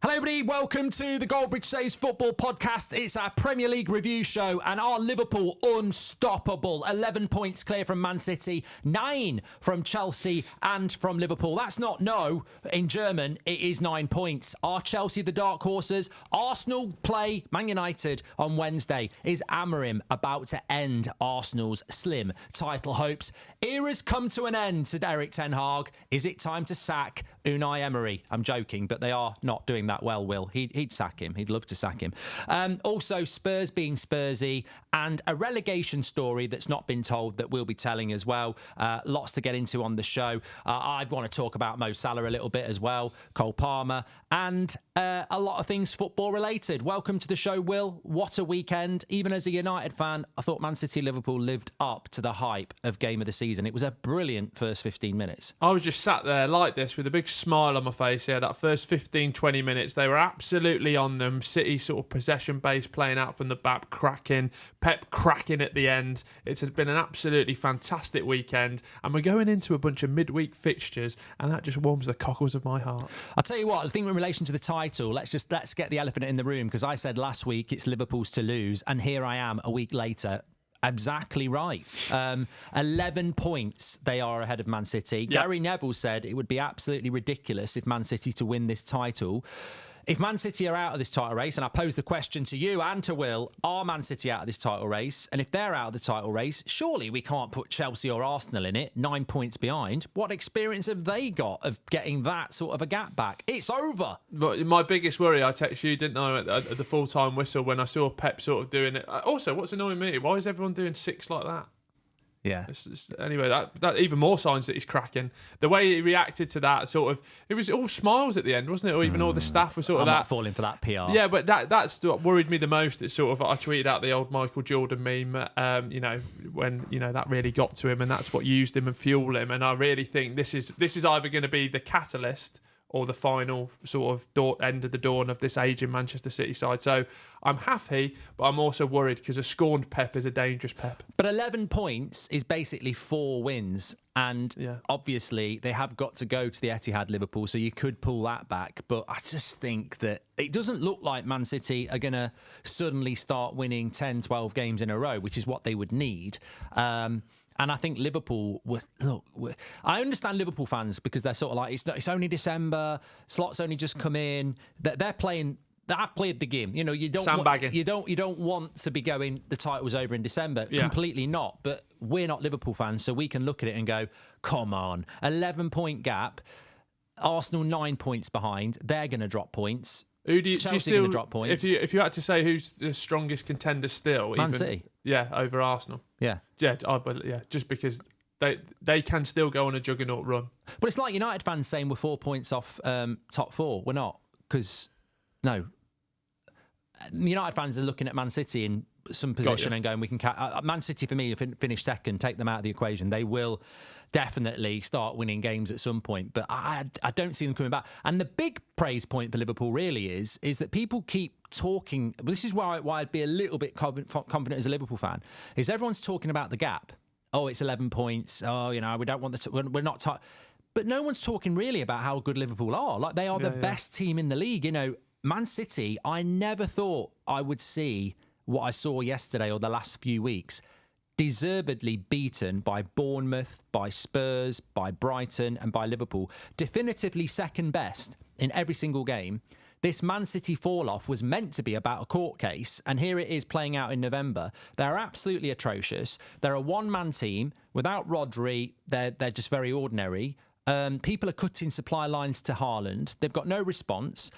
Hello everybody, welcome to the Goldbridge Saves Football Podcast. It's our Premier League review show and our Liverpool unstoppable. 11 points clear from Man City, 9 from Chelsea and from Liverpool. That's not no in German, it is 9 points. Are Chelsea the dark horses? Arsenal play Man United on Wednesday. Is Amorim about to end Arsenal's slim title hopes? Era's come to an end, said Eric Ten Hag. Is it time to sack Unai Emery? I'm joking, but they are not doing that well, Will. He'd sack him. He'd love to sack him. Also, Spurs being Spursy and a relegation story that's not been told that we'll be telling as well. Lots to get into on the show. I want to talk about Mo Salah a little bit as well, Cole Palmer, and a lot of things football related. Welcome to the show, Will. What a weekend. Even as a United fan, I thought Man City Liverpool lived up to the hype of game of the season. It was a brilliant first 15 minutes. I was just sat there like this with a big smile on my face. Yeah, that first 15, 20 minutes, they were absolutely on them. City sort of possession base playing out from the back, cracking. Pep cracking at the end. It's been an absolutely fantastic weekend. And we're going into a bunch of midweek fixtures, and that just warms the cockles of my heart. I'll tell you what, I think in relation to the title, let's get the elephant in the room, because I said last week it's Liverpool's to lose, and here I am a week later. Exactly right. 11 points they are ahead of Man City. Yep. Gary Neville said it would be absolutely ridiculous if Man City to win this title. If Man City are out of this title race, and I pose the question to you and to Will, are Man City out of this title race? And if they're out of the title race, surely we can't put Chelsea or Arsenal in it, 9 points behind. What experience have they got of getting that sort of a gap back? It's over. But my biggest worry, I text you, didn't I, at the full-time whistle when I saw Pep sort of doing it. Also, what's annoying me, why is everyone doing 6 like that? Yeah. Anyway, that even more signs that he's cracking. The way he reacted to that, sort of, it was all smiles at the end, wasn't it? Or even all the staff were sort of I'm that. not falling for that PR. Yeah, but that's what worried me the most. It's sort of, I tweeted out the old Michael Jordan meme, when that really got to him, and that's what used him and fueled him. And I really think this is either going to be the catalyst or the final sort of end of the dawn of this age in Manchester City side. So I'm happy, but I'm also worried because a scorned Pep is a dangerous Pep. But 11 points is basically 4 wins. And obviously they have got to go to the Etihad, Liverpool, so you could pull that back. But I just think that it doesn't look like Man City are going to suddenly start winning 10, 12 games in a row, which is what they would need. And I think Liverpool, I understand Liverpool fans because they're sort of like, it's only December, slots only just come in. They're playing. I've played the game. You know, you don't want to be going, the title's over in December. Yeah. Completely not. But we're not Liverpool fans, so we can look at it and go, come on, 11-point gap. Arsenal 9 points behind. They're going to drop points. Chelsea going to drop points. If you had to say who's the strongest contender still, Man City. Yeah, over Arsenal. Yeah, just because they can still go on a juggernaut run. But it's like United fans saying we're 4 points off top 4. We're not, because United fans are looking at Man City in some position and going, we can Man City for me finish second, take them out of the equation. They will definitely start winning games at some point, but I don't see them coming back. And the big praise point for Liverpool really is that people keep talking. This is why I'd be a little bit confident as a Liverpool fan, is everyone's talking about the gap. Oh, it's 11 points. Oh, we don't want we're not but no one's talking really about how good Liverpool are. Like, they are the best team in the league. Man City, I never thought I would see what I saw yesterday or the last few weeks, deservedly beaten by Bournemouth, by Spurs, by Brighton and by Liverpool. Definitively second best in every single game. This Man City fall-off was meant to be about a court case, and here it is playing out in November. They're absolutely atrocious. They're a one-man team. Without Rodri, they're just very ordinary. People are cutting supply lines to Haaland. They've got no response.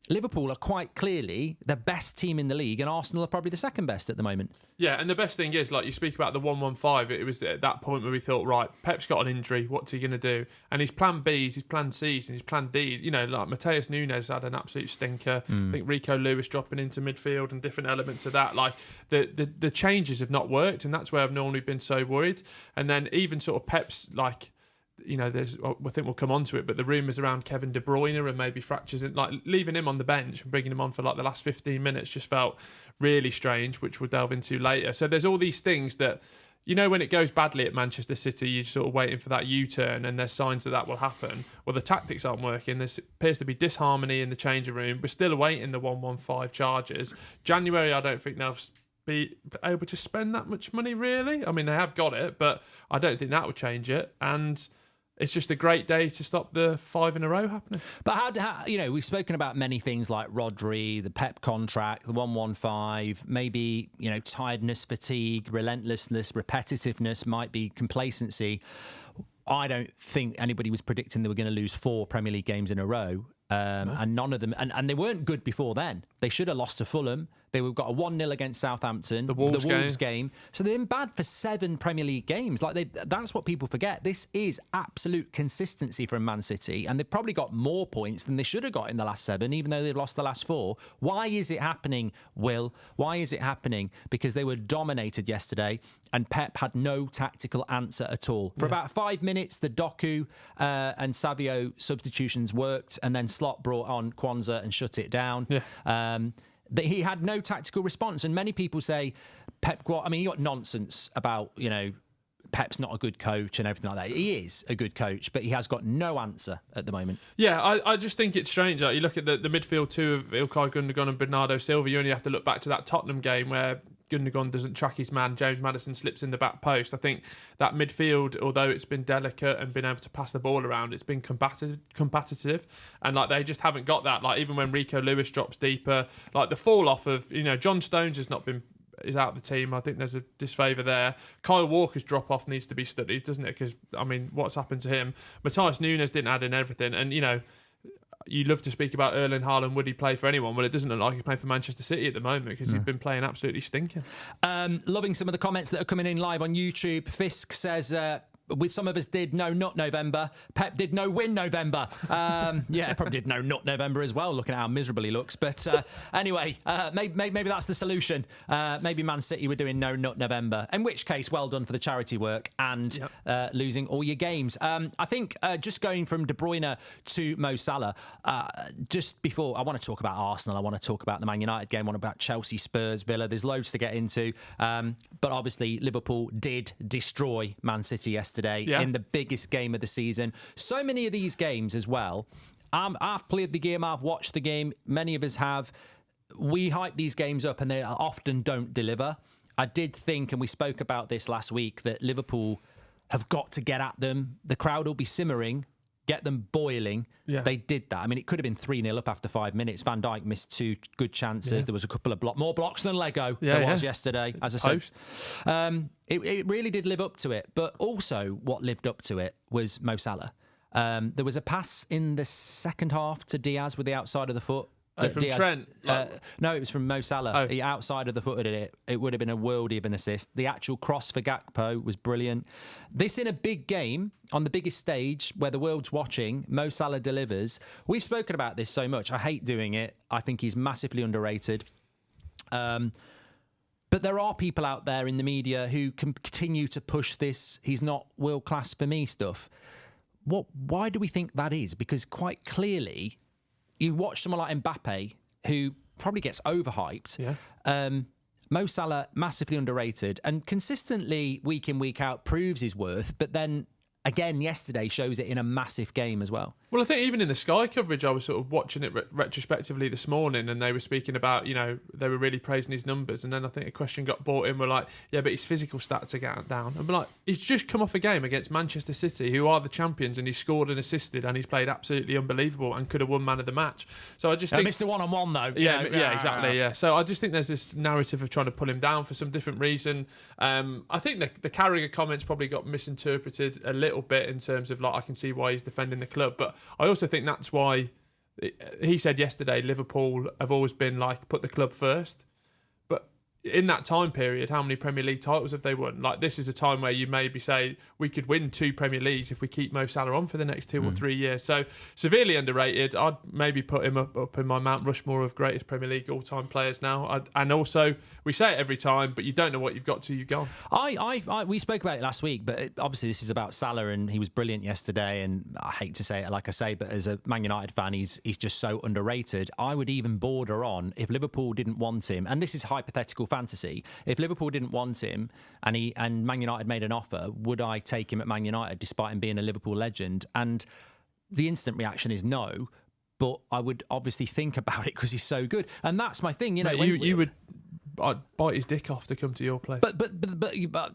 Liverpool are quite clearly the best team in the league, and Arsenal are probably the second best at the moment. Yeah, and the best thing is, like you speak about the 1-1-5, it was at that point where we thought, right, Pep's got an injury, what's he going to do? And his plan B's, his plan C's, and his plan D's, like Mateus Nunes had an absolute stinker. I think Rico Lewis dropping into midfield and different elements of that. Like, the changes have not worked, and that's where I've normally been so worried. And then even sort of Pep's, like, there's, I think we'll come on to it, but the rumours around Kevin De Bruyne and maybe fractures, in, like, leaving him on the bench and bringing him on for like the last 15 minutes just felt really strange, which we'll delve into later. So there's all these things that you know, when it goes badly at Manchester City, you're sort of waiting for that U-turn, and there's signs that will happen. Well, the tactics aren't working. There appears to be disharmony in the changing room. We're still awaiting the 115 charges. January, I don't think they'll be able to spend that much money, really. I mean, they have got it, but I don't think that will change it. And it's just a great day to stop the 5 in a row happening. But how we've spoken about many things like Rodri, the Pep contract, the 115, maybe, tiredness, fatigue, relentlessness, repetitiveness, might be complacency. I don't think anybody was predicting they were going to lose 4 Premier League games in a row. And none of them, and they weren't good before then. They should have lost to Fulham. They got a 1-0 against Southampton. The Wolves game. So they've been bad for 7 Premier League games. That's what people forget. This is absolute consistency from Man City, and they've probably got more points than they should have got in the last 7, even though they've lost the last 4. Why is it happening, Will? Why is it happening? Because they were dominated yesterday, and Pep had no tactical answer at all. For about 5 minutes, the Doku and Savio substitutions worked, and then Slot brought on Kwanzaa and shut it down. That he had no tactical response, and many people say Pep. He got nonsense about Pep's not a good coach and everything like that. He is a good coach, but he has got no answer at the moment. Yeah, I just think it's strange. Like, you look at the midfield two of Ilkay Gundogan and Bernardo Silva. You only have to look back to that Tottenham game where Gundogan doesn't track his man. James Maddison slips in the back post. I think that midfield, although it's been delicate and been able to pass the ball around, it's been competitive, and they just haven't got that. Even when Rico Lewis drops deeper, the fall off of John Stones is out of the team. I think there's a disfavour there. Kyle Walker's drop off needs to be studied, doesn't it? Because what's happened to him? Matthias Nunes didn't add in everything, and you love to speak about Erling Haaland. Would he play for anyone? Well, it doesn't look like he's playing for Manchester City at the moment because he's been playing absolutely stinking. Loving some of the comments that are coming in live on YouTube. Fisk says, with some of us did no nut November. Pep did no win November. Probably did no nut November as well, looking at how miserable he looks. But anyway, maybe that's the solution. Maybe Man City were doing no nut November. In which case, well done for the charity work and losing all your games. I think just going from De Bruyne to Mo Salah, just before, I want to talk about Arsenal. I want to talk about the Man United game. I want to talk about Chelsea, Spurs, Villa. There's loads to get into. But obviously, Liverpool did destroy Man City yesterday in the biggest game of the season. So many of these games as well. I've played the game, I've watched the game. Many of us have. We hype these games up and they often don't deliver. I did think, and we spoke about this last week, that Liverpool have got to get at them. The crowd will be simmering, get them boiling. They did that. It could have been 3-0 up after 5 minutes. Van Dijk missed 2 good chances. There was a couple of more blocks than Lego there was yesterday, as I said. It really did live up to it. But also what lived up to it was Mo Salah. There was a pass in the second half to Diaz with the outside of the foot. From Diaz, Trent? No, it was from Mo Salah. He outside of the foot did it. It would have been a worldie of an assist. The actual cross for Gakpo was brilliant. This in a big game, on the biggest stage where the world's watching, Mo Salah delivers. We've spoken about this so much. I hate doing it. I think he's massively underrated. But there are people out there in the media who can continue to push this "he's not world class for me" stuff. Why do we think that is? Because quite clearly, you watch someone like Mbappe, who probably gets overhyped. Mo Salah, massively underrated, and consistently, week in, week out, proves his worth. But then, again, yesterday shows it in a massive game as well. Well, I think even in the Sky coverage, I was sort of watching it retrospectively this morning, and they were speaking about, they were really praising his numbers. And then I think a question got brought in, we're like, yeah, but his physical stats are down. And we're like, he's just come off a game against Manchester City, who are the champions, and he's scored and assisted, and he's played absolutely unbelievable and could have won man of the match. So I just think... missed the one-on-one, though. Yeah, exactly, yeah. So I just think there's this narrative of trying to pull him down for some different reason. I think the Carragher comments probably got misinterpreted a little bit in terms of, I can see why he's defending the club, but I also think that's why he said yesterday Liverpool have always been put the club first. But in that time period, how many Premier League titles have they won? This is a time where you maybe say we could win 2 Premier Leagues if we keep Mo Salah on for the next 2 or 3 years. So severely underrated. I'd maybe put him up in my Mount Rushmore of greatest Premier League all-time players now. And also, we say it every time, but you don't know what you've got till you've gone. We spoke about it last week, but obviously this is about Salah, and he was brilliant yesterday. And I hate to say it like I say, but as a Man United fan, he's just so underrated. I would even border on, if Liverpool didn't want him, and this is hypothetical fantasy. If Liverpool didn't want him and Man United made an offer, would I take him at Man United despite him being a Liverpool legend? And the instant reaction is no. But I would obviously think about it because he's so good, and that's my thing. You know, I'd bite his dick off to come to your place. But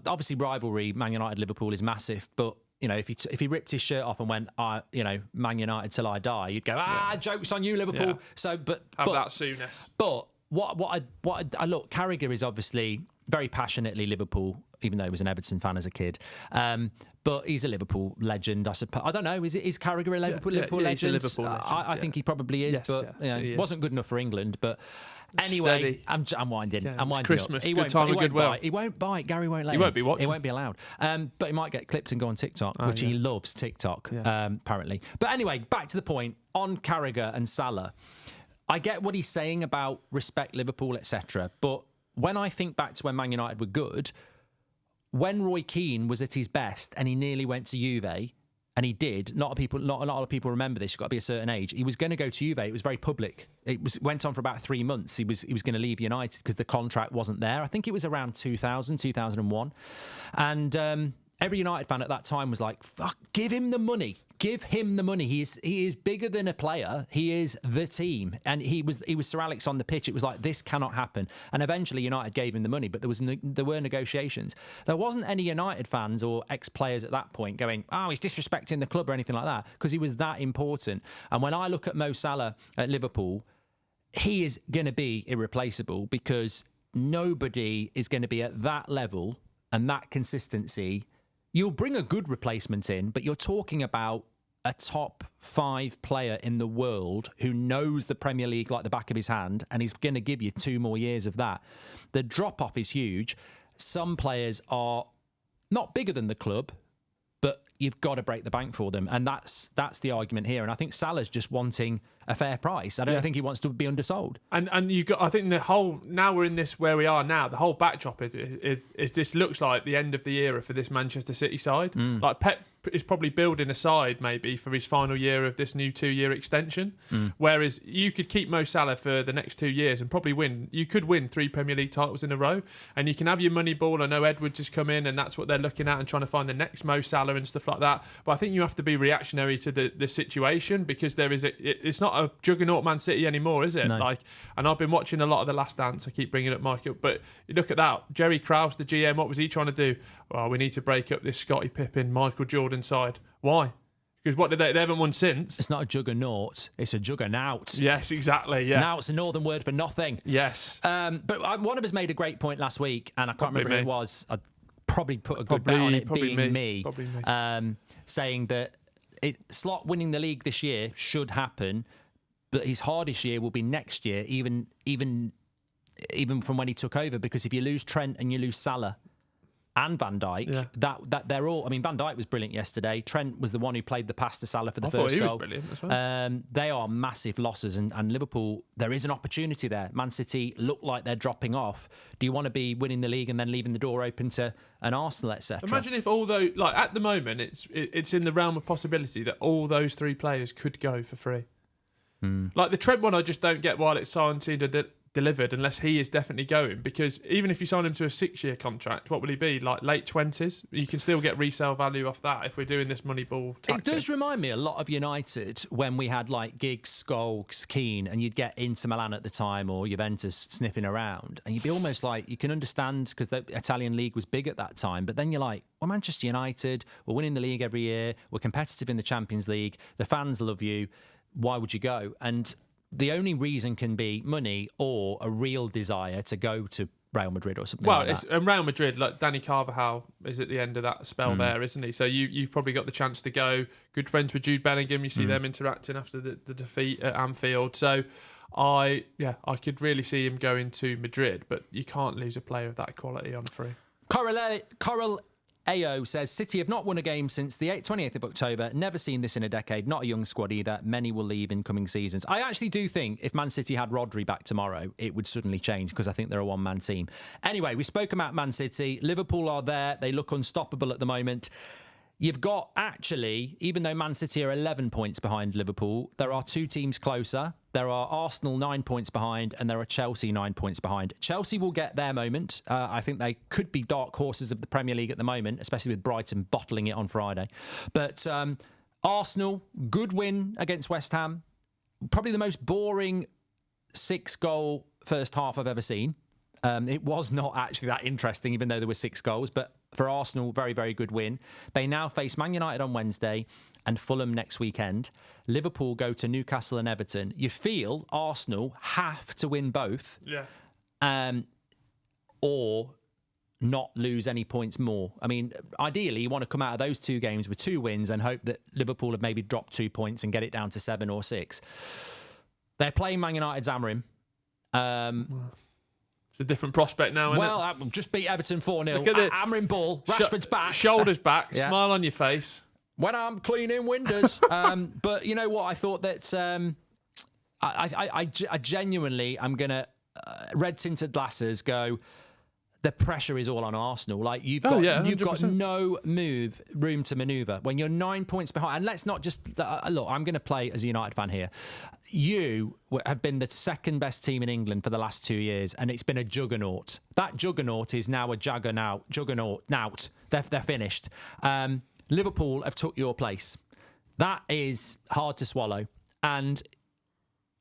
obviously rivalry, Man United Liverpool is massive. But you know, if he ripped his shirt off and went, you know, Man United till I die, you'd go, jokes on you, Liverpool. Yeah. So, but that soonest. But what I look, Carragher is obviously very passionately Liverpool, even though he was an Everton fan as a kid. But he's a Liverpool legend, I suppose. I don't know. Is Carragher a Liverpool legend? He's a Liverpool legend. I think he probably is, but you know, wasn't good enough for England. But anyway, I'm winding. Yeah, I'm winding Christmas. up. He good won't, time he of won't goodwill. bite. He won't bite. Gary won't let him. He won't be watching. He won't be allowed. But he might get clipped and go on TikTok, which he loves TikTok, apparently. But anyway, back to the point on Carragher and Salah. I get what he's saying about respect Liverpool, etc. But when I think back to when Man United were good, when Roy Keane was at his best and he nearly went to Juve, and he did, not a lot of people remember this, you've got to be a certain age, he was going to go to Juve. It was very public. Went on for about 3 months. He was going to leave United because the contract wasn't there. I think it was around 2001. And every United fan at that time was like, fuck, give him the money. Give him the money. He is bigger than a player. He is the team. And he was Sir Alex on the pitch. It was like, this cannot happen. And eventually United gave him the money, but there were negotiations. There wasn't any United fans or ex-players at that point going, oh, he's disrespecting the club or anything like that, because he was that important. And when I look at Mo Salah at Liverpool, he is going to be irreplaceable, because nobody is going to be at that level and that consistency. You'll bring a good replacement in, but you're talking about a top 5 player in the world who knows the Premier League like the back of his hand, and he's going to give you 2 more years of that. The drop-off is huge. Some players are not bigger than the club, but you've got to break the bank for them. And that's the argument here. And I think Salah's just wanting a fair price. I don't think he wants to be undersold. And you got, I think the whole, now we're in this where we are now, the whole backdrop is this looks like the end of the era for this Manchester City side. Like Pep is probably building a side maybe for his final year of this new 2-year extension. Whereas you could keep Mo Salah for the next 2 years and probably win. You could win 3 Premier League titles in a row, and you can have your money ball. I know Edwards has come in and that's what they're looking at and trying to find the next Mo Salah and stuff like that. But I think you have to be reactionary to the situation, because it's not a juggernaut Man City anymore, is it? No. Like, and I've been watching a lot of The Last Dance. I keep bringing up Michael, but you look at that. Jerry Krause, the GM, what was he trying to do? Well, we need to break up this Scottie Pippen, Michael Jordan side. Why? Because what did they haven't won since. It's not a juggernaut, it's a juggernaut. Yes, exactly. Yeah. Now it's a northern word for nothing. Yes. But one of us made a great point last week, and I can't remember who it was. I'd probably put a good Probably- bet on it probably being me. me. Probably me. Saying that Slot winning the league this year should happen, but his hardest year will be next year, even from when he took over, because if you lose Trent and you lose Salah and Van Dijk, that they're all. I mean, Van Dijk was brilliant yesterday. Trent was the one who played the pass to Salah for the first goal. goal. Was brilliant as well. They are massive losses, and Liverpool, there is an opportunity there. Man City look like they're dropping off. Do you want to be winning the league and then leaving the door open to an Arsenal, etc.? Imagine if like at the moment, it's in the realm of possibility that all those 3 players could go for free. Like the Trent one, I just don't get why it's signed delivered unless he is definitely going, because even if you sign him to a 6-year contract, what will he be, like late 20s? You can still get resale value off that if we're doing this money ball tactic. It does remind me a lot of United when we had like Giggs, Scholes, Keane, and you'd get Inter Milan at the time or Juventus sniffing around, and you'd be almost like, you can understand because the Italian league was big at that time, but then you're like, well, Manchester United, we're winning the league every year, we're competitive in the Champions League, the fans love you, why would you go? And the only reason can be money or a real desire to go to Real Madrid or something like that. And Real Madrid, like Danny Carvajal is at the end of that spell there, isn't he? So you've probably got the chance to go. Good friends with Jude Bellingham. You see them interacting after the defeat at Anfield. So I could really see him going to Madrid, but you can't lose a player of that quality on free. Coral AO says, City have not won a game since the 28th of October. Never seen this in a decade. Not a young squad either. Many will leave in coming seasons. I actually do think if Man City had Rodri back tomorrow, it would suddenly change, because I think they're a one-man team. Anyway, we spoke about Man City. Liverpool are there. They look unstoppable at the moment. You've got, actually, even though Man City are 11 points behind Liverpool, there are 2 teams closer. There are Arsenal 9 points behind, and there are Chelsea 9 points behind. Chelsea will get their moment. I think they could be dark horses of the Premier League at the moment, especially with Brighton bottling it on Friday. But Arsenal, good win against West Ham. Probably the most boring 6-goal first half I've ever seen. It was not actually that interesting, even though there were 6 goals. But for Arsenal, very, very good win. They now face Man United on Wednesday and Fulham next weekend. Liverpool go to Newcastle and Everton. You feel Arsenal have to win both, or not lose any points more. I mean, ideally, you want to come out of those 2 games with 2 wins and hope that Liverpool have maybe dropped 2 points and get it down to 7 or 6. They're playing Man United's Amorim. It's a different prospect now, isn't it? Well, just beat Everton 4-0. Amorim ball. Rashford's back. Shoulders back. Yeah. Smile on your face. When I'm cleaning windows. But you know what? I thought that I genuinely, I'm going to, red-tinted glasses go, the pressure is all on Arsenal. Like, you've got no room to manoeuvre. When you're 9 points behind, and let's not just, look, I'm going to play as a United fan here. You have been the second best team in England for the last 2 years, and it's been a juggernaut. That juggernaut is now a juggernaut. They're finished. Liverpool have took your place. That is hard to swallow. And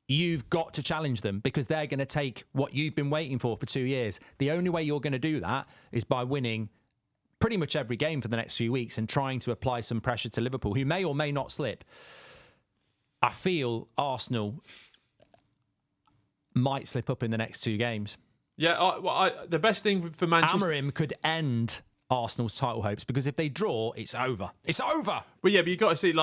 you've got to challenge them, because they're going to take what you've been waiting for 2 years. The only way you're going to do that is by winning pretty much every game for the next few weeks and trying to apply some pressure to Liverpool, who may or may not slip. I feel Arsenal might slip up in the next 2 games. Yeah, the best thing for Manchester... Amorim could end Arsenal's title hopes, because if they draw, it's over. It's over. But you've got to see,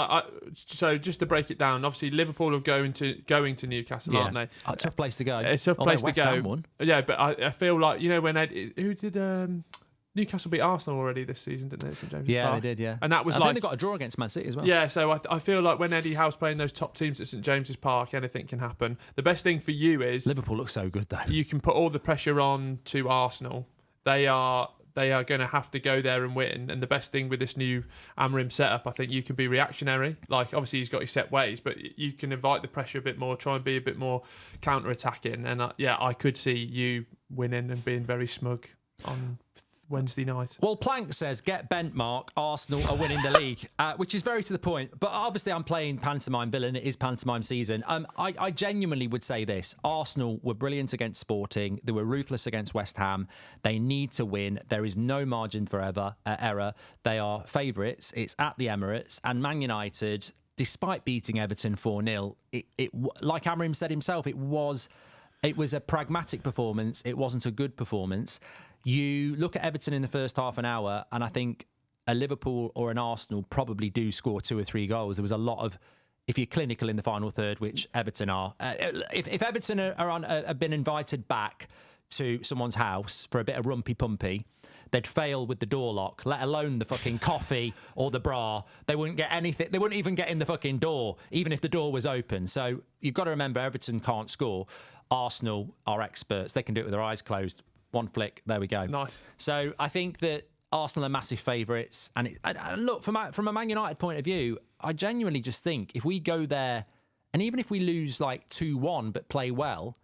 so just to break it down, obviously Liverpool are going to Newcastle, aren't they? A tough place to go. It's a tough place to West go. Ham won. Yeah, but I feel like, when who did Newcastle beat Arsenal already this season, didn't they, at St James's Park? They did, yeah. And that was I think they got a draw against Man City as well. Yeah, so I feel like when Eddie Howe's playing those top teams at St James's Park, anything can happen. The best thing for you is... Liverpool looks so good, though. You can put all the pressure on to Arsenal. They are going to have to go there and win. And the best thing with this new Amorim setup, I think you can be reactionary. Like, obviously, he's got his set ways, but you can invite the pressure a bit more, try and be a bit more counter-attacking. And I could see you winning and being very smug on Wednesday night. Well, Plank says, get bent, Mark. Arsenal are winning the league, which is very to the point. But obviously, I'm playing pantomime villain. It is pantomime season. I genuinely would say this. Arsenal were brilliant against Sporting. They were ruthless against West Ham. They need to win. There is no margin for error. They are favourites. It's at the Emirates. And Man United, despite beating Everton 4-0, it like Amorim said himself, it was a pragmatic performance. It wasn't a good performance. You look at Everton in the first half an hour, and I think a Liverpool or an Arsenal probably do score 2 or 3 goals. There was a lot of, if you're clinical in the final third, which Everton are, if Everton have been invited back to someone's house for a bit of rumpy-pumpy, they'd fail with the door lock, let alone the fucking coffee or the bra. They wouldn't get anything. They wouldn't even get in the fucking door, even if the door was open. So you've got to remember, Everton can't score. Arsenal are experts. They can do it with their eyes closed. One flick, there we go. Nice. So I think that Arsenal are massive favourites. And look, from a Man United point of view, I genuinely just think if we go there, and even if we lose like 2-1 but play well,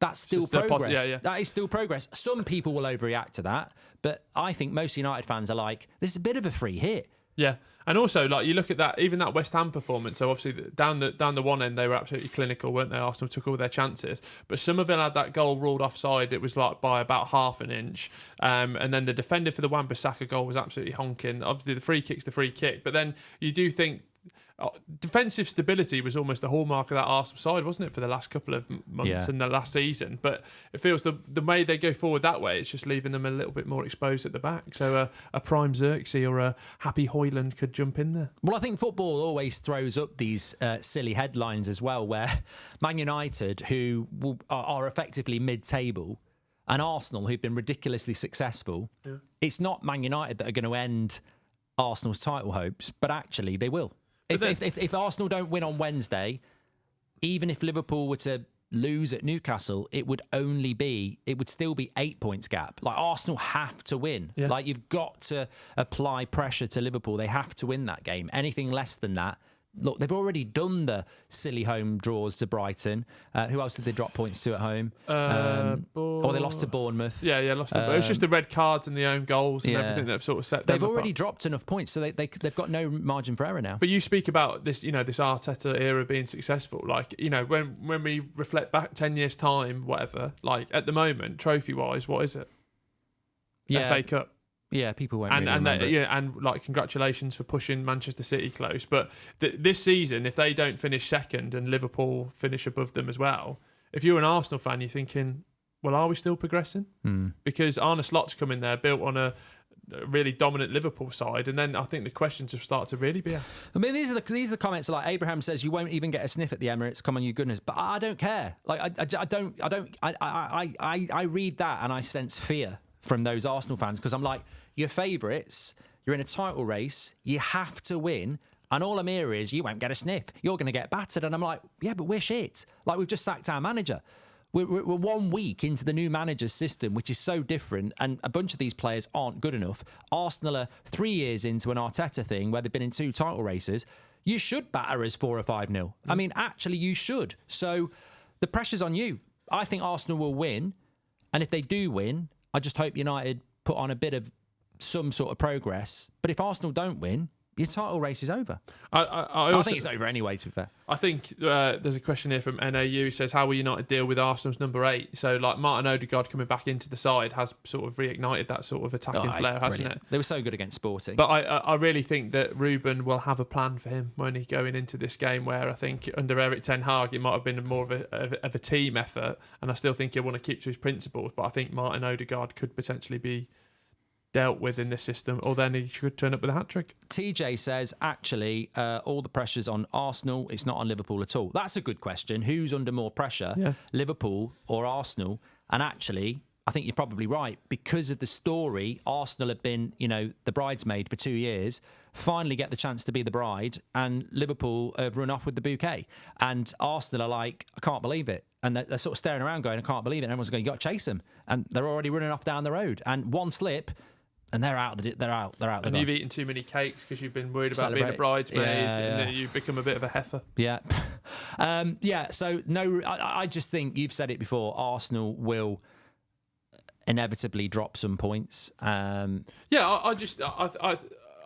that's still progress. That is still progress. Some people will overreact to that, but I think most United fans are like, this is a bit of a free hit. Yeah, and also like you look at that, even that West Ham performance. So obviously down the one end they were absolutely clinical, weren't they? Arsenal took all their chances, but some of them had that goal ruled offside. It was like by about half an inch, and then the defender for the Wan-Bissaka goal was absolutely honking. Obviously the free kick's the free kick, but then you do think defensive stability was almost the hallmark of that Arsenal side, wasn't it, for the last couple of months and the last season? But it feels the way they go forward that way, it's just leaving them a little bit more exposed at the back. So a prime Xerxes or a Happy Hoyland could jump in there. Well, I think football always throws up these silly headlines as well, where Man United, who are effectively mid-table, and Arsenal, who've been ridiculously successful, it's not Man United that are going to end Arsenal's title hopes, but actually they will. If Arsenal don't win on Wednesday, even if Liverpool were to lose at Newcastle, it would still be 8 points gap. Like, Arsenal have to win. Yeah. Like, you've got to apply pressure to Liverpool. They have to win that game. Anything less than that, look, they've already done the silly home draws to Brighton. Who else did they drop points to at home? Or they lost to Bournemouth. Yeah, lost to Bournemouth. It was just the red cards and the own goals and everything that have sort of set them They've already apart. dropped enough points, so they've got no margin for error now. But you speak about this, this Arteta era being successful. Like, when we reflect back 10 years' time, whatever, like at the moment, trophy-wise, what is it? FA Cup. Yeah, people won't really remember. And like, congratulations for pushing Manchester City close. But this season, if they don't finish second and Liverpool finish above them as well, if you're an Arsenal fan, you're thinking, well, are we still progressing? Because Arne Slot's come in there, built on a really dominant Liverpool side, and then I think the questions have started to really be asked. I mean, these are the comments. Like, Abraham says, you won't even get a sniff at the Emirates. Come on, you goodness! But I don't care. Like, I read that and I sense fear from those Arsenal fans, because I'm like, you're favourites, you're in a title race, you have to win, and all I'm hearing is you won't get a sniff, you're going to get battered. And I'm like, yeah, but we're shit. Like, we've just sacked our manager. We're 1 week into the new manager's system, which is so different, and a bunch of these players aren't good enough. Arsenal are 3 years into an Arteta thing where they've been in 2 title races. You should batter us 4 or 5-0. I mean, actually, you should. So the pressure's on you. I think Arsenal will win, and if they do win, I just hope United put on a bit of some sort of progress. But if Arsenal don't win, your title race is over. I think it's over anyway, to be fair. I think there's a question here from NAU who says, how will United deal with Arsenal's number 8? So, like, Martin Odegaard coming back into the side has sort of reignited that sort of attacking flair, hasn't it? They were so good against Sporting. But I really think that Ruben will have a plan for him when he going into this game, where I think under Erik ten Hag it might have been more of a team effort, and I still think he'll want to keep to his principles. But I think Martin Odegaard could potentially be dealt with in this system, or then he should turn up with a hat-trick. TJ says, actually, all the pressure's on Arsenal, it's not on Liverpool at all. That's a good question. Who's under more pressure, Liverpool or Arsenal? And actually, I think you're probably right. Because of the story, Arsenal have been, the bridesmaid for 2 years, finally get the chance to be the bride, and Liverpool have run off with the bouquet. And Arsenal are like, I can't believe it. And they're sort of staring around going, I can't believe it. And everyone's going, you got to chase them. And they're already running off down the road. And one slip, and they're out. And you've eaten too many cakes because you've been worried about being a bridesmaid, and then you've become a bit of a heifer. Yeah. So no, I just think you've said it before. Arsenal will inevitably drop some points.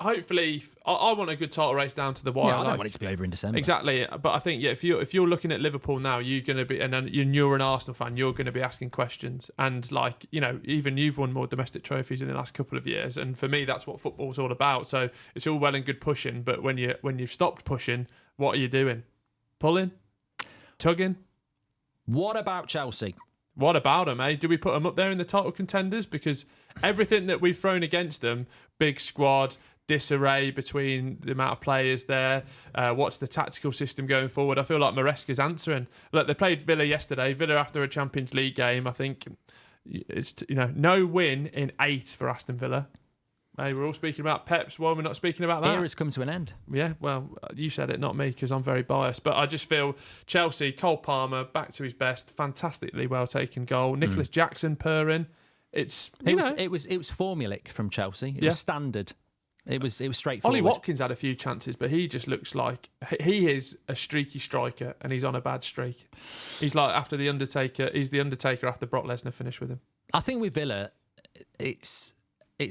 Hopefully, I want a good title race down to the wire. Yeah, I don't want it to be over in December. Exactly, but I think if you're looking at Liverpool now, you're going to be, and you're an Arsenal fan, you're going to be asking questions. And even you've won more domestic trophies in the last couple of years, and for me, that's what football's all about. So it's all well and good pushing, but when you've stopped pushing, what are you doing? Pulling, tugging. What about Chelsea? What about them, eh? Do we put them up there in the title contenders? Because everything that we've thrown against them, big squad, disarray between the amount of players there, what's the tactical system going forward? I feel like Maresca's answering. Look, they played Villa yesterday. Villa after a Champions League game, I think it's no win in 8 for Aston Villa. Hey, we're all speaking about Pep's one. We're not speaking about that. Era's come to an end. Yeah, well, you said it, not me, because I'm very biased. But I just feel Chelsea, Cole Palmer, back to his best, fantastically well taken goal. Nicholas Jackson purring. It was formulaic from Chelsea. It was standard. It was straightforward. Ollie Watkins had a few chances, but he just looks like he is a streaky striker, and he's on a bad streak. He's like after the Undertaker. He's the Undertaker after Brock Lesnar finished with him. I think with Villa, it's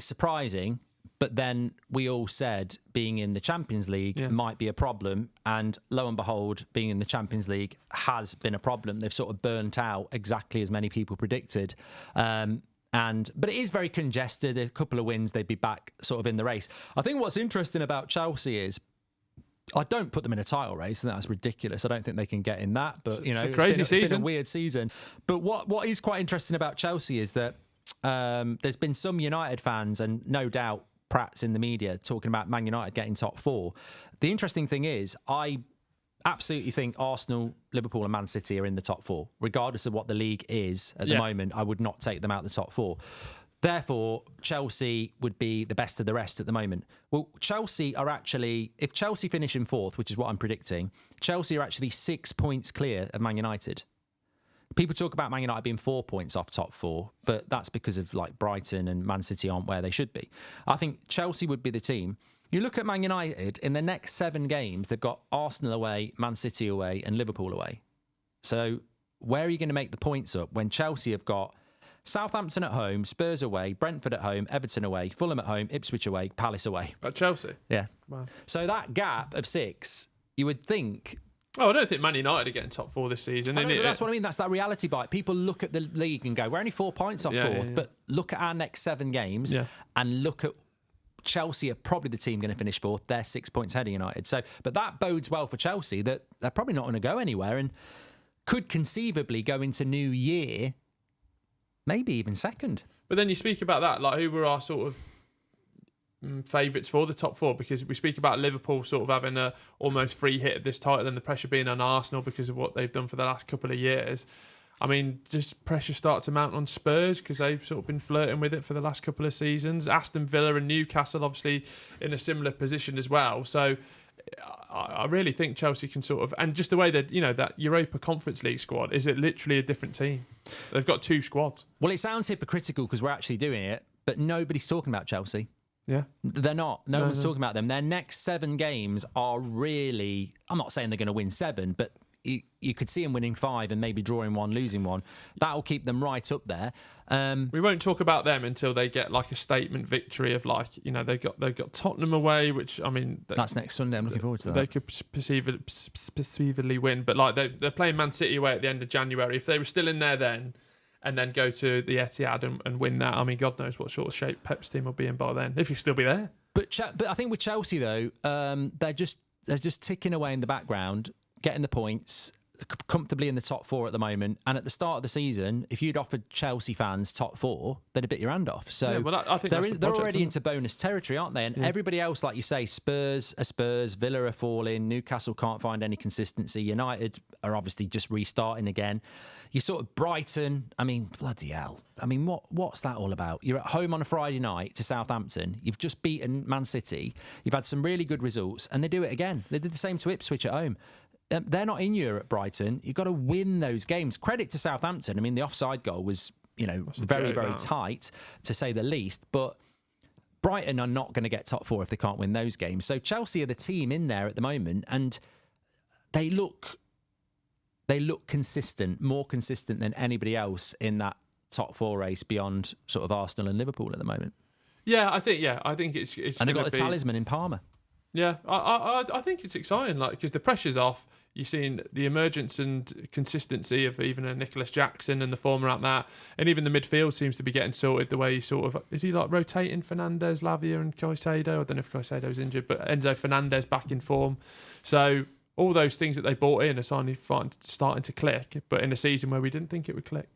surprising, but then we all said being in the Champions League might be a problem, and lo and behold, being in the Champions League has been a problem. They've sort of burnt out exactly as many people predicted. But it is very congested. A couple of wins, they'd be back sort of in the race. I think what's interesting about Chelsea is I don't put them in a title race, and that's ridiculous. I don't think they can get in that. But it's been a weird season. But what is quite interesting about Chelsea is that there's been some United fans, and no doubt Pratt's in the media talking about Man United getting top 4. The interesting thing is, I absolutely think Arsenal, Liverpool and Man City are in the top 4. Regardless of what the league is at the moment, I would not take them out the top 4. Therefore, Chelsea would be the best of the rest at the moment. Well, Chelsea are actually, if Chelsea finish in 4th, which is what I'm predicting, Chelsea are actually 6 points clear of Man United. People talk about Man United being 4 points off top four, but that's because of like Brighton and Man City aren't where they should be. I think Chelsea would be the team. You look at Man United, in the next 7 games, they've got Arsenal away, Man City away, and Liverpool away. So where are you going to make the points up when Chelsea have got Southampton at home, Spurs away, Brentford at home, Everton away, Fulham at home, Ipswich away, Palace away? At Chelsea? Yeah. Wow. So that gap of 6, you would think... Oh, I don't think Man United are getting top 4 this season. I know, but that's what I mean. That's that reality bite. People look at the league and go, we're only 4 points off fourth, but look at our next 7 games and look at Chelsea are probably the team going to finish fourth. They're 6 points ahead of United. So, but that bodes well for Chelsea that they're probably not going to go anywhere and could conceivably go into New Year, maybe even second. But then you speak about that, like who were our sort of favourites for the top 4, because we speak about Liverpool sort of having a almost free hit at this title and the pressure being on Arsenal because of what they've done for the last couple of years. I mean, does pressure start to mount on Spurs because they've sort of been flirting with it for the last couple of seasons? Aston Villa and Newcastle obviously in a similar position as well. So I really think Chelsea can sort of, and just the way that, you know, that Europa Conference League squad, is it literally a different team? They've got 2 squads. Well, it sounds hypocritical because we're actually doing it, but nobody's talking about Chelsea. Yeah. They're not. No one's talking about them. Their next 7 games are really... I'm not saying they're going to win 7, but you could see them winning 5 and maybe drawing 1, losing 1. That'll keep them right up there. We won't talk about them until they get like a statement victory of like, you know, they've got Tottenham away, which, I mean... That's next Sunday. I'm looking forward to that. They could perceivably win. But like they're playing Man City away at the end of January. If they were still in there then... and then go to the Etihad and win that. I mean, God knows what sort of shape Pep's team will be in by then, if he'll still be there. But I think with Chelsea, though, they're just ticking away in the background, getting the points, comfortably in the top 4 at the moment. And at the start of the season, if you'd offered Chelsea fans top 4, they'd have bit your hand off. So I think they're already into bonus territory, aren't they? And everybody else, like you say, Spurs, Villa are falling, Newcastle can't find any consistency, United are obviously just restarting again. You sort of Brighton, I mean, bloody hell. I mean, what's that all about? You're at home on a Friday night to Southampton. You've just beaten Man City. You've had some really good results, and they do it again. They did the same to Ipswich at home. They're not in Europe, Brighton. You've got to win those games. Credit to Southampton. I mean, the offside goal was, you know, very tight, to say the least. But Brighton are not going to get top 4 if they can't win those games. So Chelsea are the team in there at the moment, and they look consistent, more consistent than anybody else in that top 4 race beyond sort of Arsenal and Liverpool at the moment. I think it's and they've got the talisman in Palmer. Yeah, I think it's exciting, like, because the pressure's off. You've seen the emergence and consistency of even a Nicholas Jackson and the form around that, and even the midfield seems to be getting sorted. The way he sort of is he like rotating Fernandes, Lavia, and Caicedo. I don't know if Caicedo's injured, but Enzo Fernandez back in form. So all those things that they bought in are starting to click, but in a season where we didn't think it would click.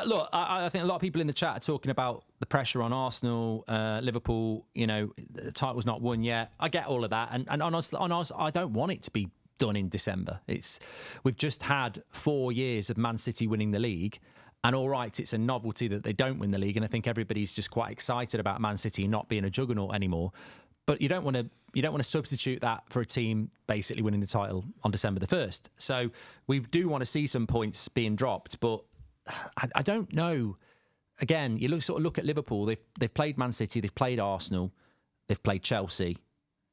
Look, I think a lot of people in the chat are talking about the pressure on Arsenal, Liverpool. You know, the title's not won yet. I get all of that, and honestly, I don't want it to be done in December. We've just had 4 years of Man City winning the league, and all right, it's a novelty that they don't win the league, and I think everybody's just quite excited about Man City not being a juggernaut anymore. But you don't want to substitute that for a team basically winning the title on December the 1st. So we do want to see some points being dropped, but I don't know. Again, you look at Liverpool. They've played Man City, they've played Arsenal, they've played Chelsea.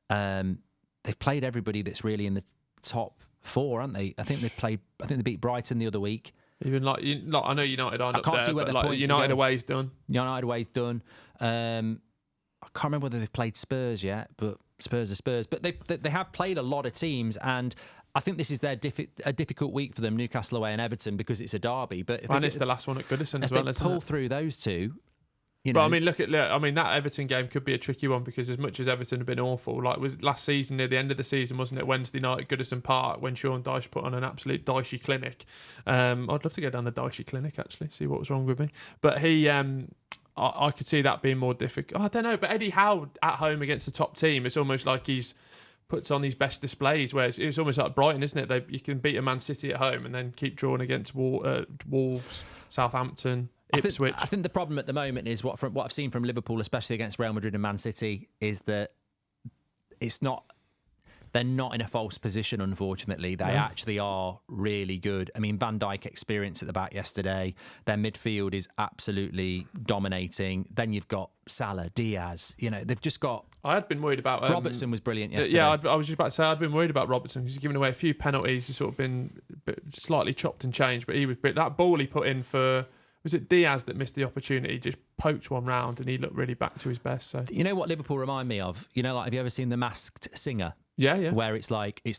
They've played everybody that's really in the top 4, haven't they? I think they beat Brighton the other week. Even like I know United aren't up there, see where but like United away's done. United away's done. I can't remember whether they've played Spurs yet, but Spurs are Spurs. But they have played a lot of teams, and I think this is a difficult week for them, Newcastle away and Everton, because it's a derby. But it's the last one at Goodison as well, isn't it? If they pull through those two... But I mean, that Everton game could be a tricky one, because as much as Everton have been awful, like was last season near the end of the season, wasn't it? Wednesday night at Goodison Park when Sean Dyche put on an absolute Dyche clinic. I'd love to go down the Dyche clinic actually, see what was wrong with me. But he, I could see that being more difficult. I don't know, but Eddie Howe at home against the top team, it's almost like he's puts on these best displays. Where it's almost like Brighton, isn't it? You can beat a Man City at home and then keep drawing against Wolves, Southampton. Ipswich. I think the problem at the moment is what I've seen from Liverpool, especially against Real Madrid and Man City, is that they're not in a false position, unfortunately. They actually are really good. I mean, Van Dijk experience at the back yesterday. Their midfield is absolutely dominating. Then you've got Salah, Diaz. They've just got... I had been worried about... Robertson was brilliant yesterday. Yeah, I was just about to say, I'd been worried about Robertson because he's given away a few penalties. He's sort of been slightly chopped and changed, but he was... That ball he put in for... Was it Diaz that missed the opportunity? Just poked one round and he looked really back to his best. So you know what Liverpool remind me of? Have you ever seen The Masked Singer? Yeah. Where it's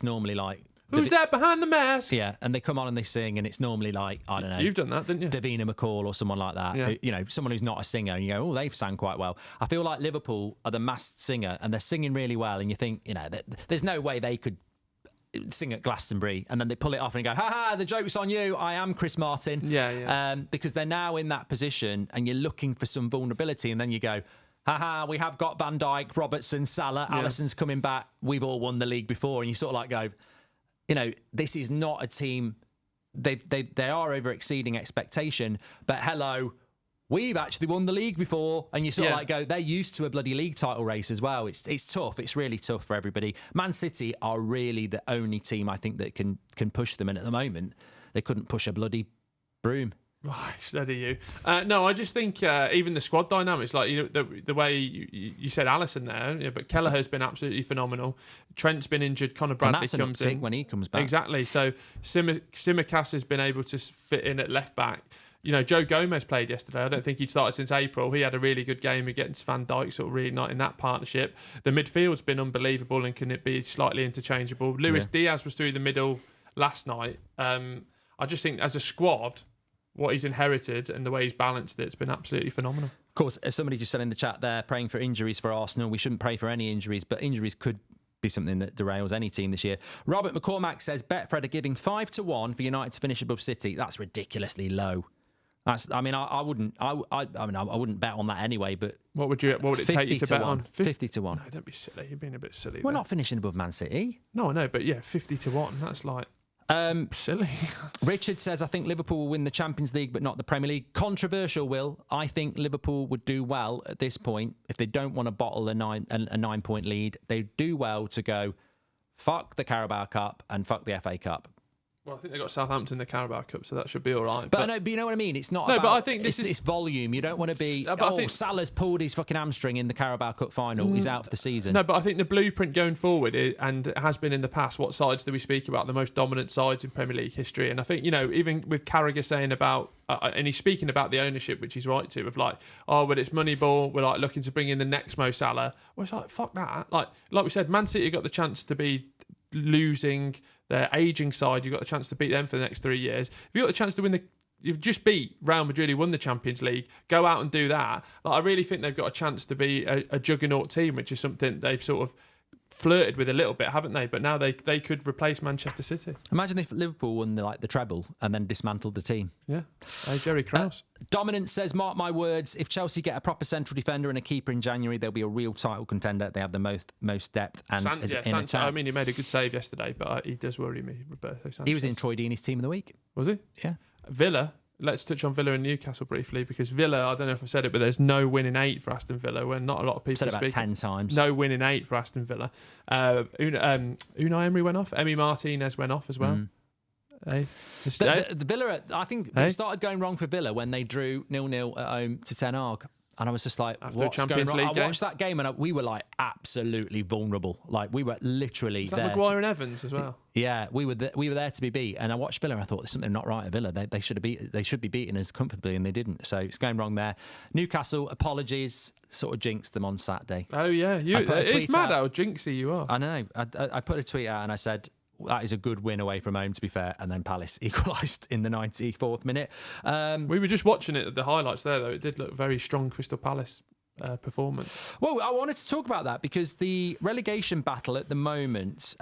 normally like... Who's that behind the mask? Yeah, and they come on and they sing, and it's normally like, I don't know. You've done that, didn't you? Davina McCall or someone like that. Yeah. Someone who's not a singer, and you go, oh, they've sang quite well. I feel like Liverpool are the masked singer, and they're singing really well, and you think, there's no way they could sing at Glastonbury, and then they pull it off and go, ha, the joke's on you, I am Chris Martin. Yeah. Because they're now in that position, and you're looking for some vulnerability, and then you go, we have got Van Dijk, Robertson, Salah, Alisson's coming back, we've all won the league before, and you sort of like go, this is not a team. They are over exceeding expectation, but hello, we've actually won the league before, and you sort of like go, they're used to a bloody league title race as well. It's tough. It's really tough for everybody. Man City are really the only team I think that can push them, and at the moment they couldn't push a bloody broom. Oh, steady you. No, I just think even the squad dynamics, like the way you said Alisson there, but Kelleher's been absolutely phenomenal. Trent's been injured. Conor Bradley comes in when he comes back. Exactly. So Tsimikas has been able to fit in at left back. Joe Gomez played yesterday. I don't think he'd started since April. He had a really good game against Van Dijk, sort of reigniting that partnership. The midfield's been unbelievable, and can it be slightly interchangeable? Luis Diaz was through the middle last night. I just think as a squad, what he's inherited and the way he's balanced it's been absolutely phenomenal. Of course, as somebody just said in the chat there, praying for injuries for Arsenal. We shouldn't pray for any injuries, but injuries could be something that derails any team this year. Robert McCormack says Betfred are giving 5-1 for United to finish above City. That's ridiculously low. I wouldn't bet on that anyway. But what would it take you to bet on? 50-1. No, don't be silly. You're being a bit silly. We're not finishing above Man City. No, I know, but 50-1. That's like silly. Richard says, I think Liverpool will win the Champions League, but not the Premier League. Controversial, Will. I think Liverpool would do well at this point if they don't want to bottle a 9-point lead. They do well to go, fuck the Carabao Cup and fuck the FA Cup. Well, I think they got Southampton in the Carabao Cup, so that should be all right. But you know what I mean? It's not. No, about, but I think it's volume. You don't want to be. Salah's pulled his fucking hamstring in the Carabao Cup final. He's out for the season. No, but I think the blueprint going forward, and it has been in the past. What sides do we speak about? The most dominant sides in Premier League history, and I think even with Carragher saying about, and he's speaking about the ownership, which he's right to, of like, when it's Moneyball, we're like looking to bring in the next Mo Salah. Well, it's like fuck that. Like we said, Man City got the chance to be losing their ageing side. You've got a chance to beat them for the next 3 years. If you've got a chance to win you've just beat Real Madrid, who won the Champions League. Go out and do that. I really think they've got a chance to be a juggernaut team, which is something they've sort of flirted with a little bit, haven't they? But now they could replace Manchester City. Imagine if Liverpool won the treble and then dismantled the team. Yeah. Hey, Jerry Krause. Dominance says, mark my words, if Chelsea get a proper central defender and a keeper in January, they'll be a real title contender. They have the most depth and in attack. I mean, he made a good save yesterday, but he does worry me, Roberto Sanchez. He was in Troy Deeney's team of the week. Was he? Yeah. Villa. Let's touch on Villa and Newcastle briefly, because Villa, I don't know if I said it, but there's no win in 8 for Aston Villa, when not a lot of people said about 10 times. No win in 8 for Aston Villa. Unai Emery went off. Emi Martinez went off as well. Hey. The Villa, I think it started going wrong for Villa when they drew 0-0 at home to Ten Hag. And I was just like, after what's a Champions going wrong? League game? I watched that game and we were like absolutely vulnerable. Like we were literally was that there. Maguire and Evans as well? Yeah, we were there to be beat. And I watched Villa and I thought there's something not right at Villa. They should be beaten as comfortably, and they didn't. So it's going wrong there. Newcastle, apologies, sort of jinxed them on Saturday. Oh yeah, it's mad how jinxy you are. I know. I put a tweet out and I said, that is a good win away from home, to be fair. And then Palace equalised in the 94th minute. We were just watching it, the highlights there, though. It did look very strong, Crystal Palace performance. Well, I wanted to talk about that because the relegation battle at the moment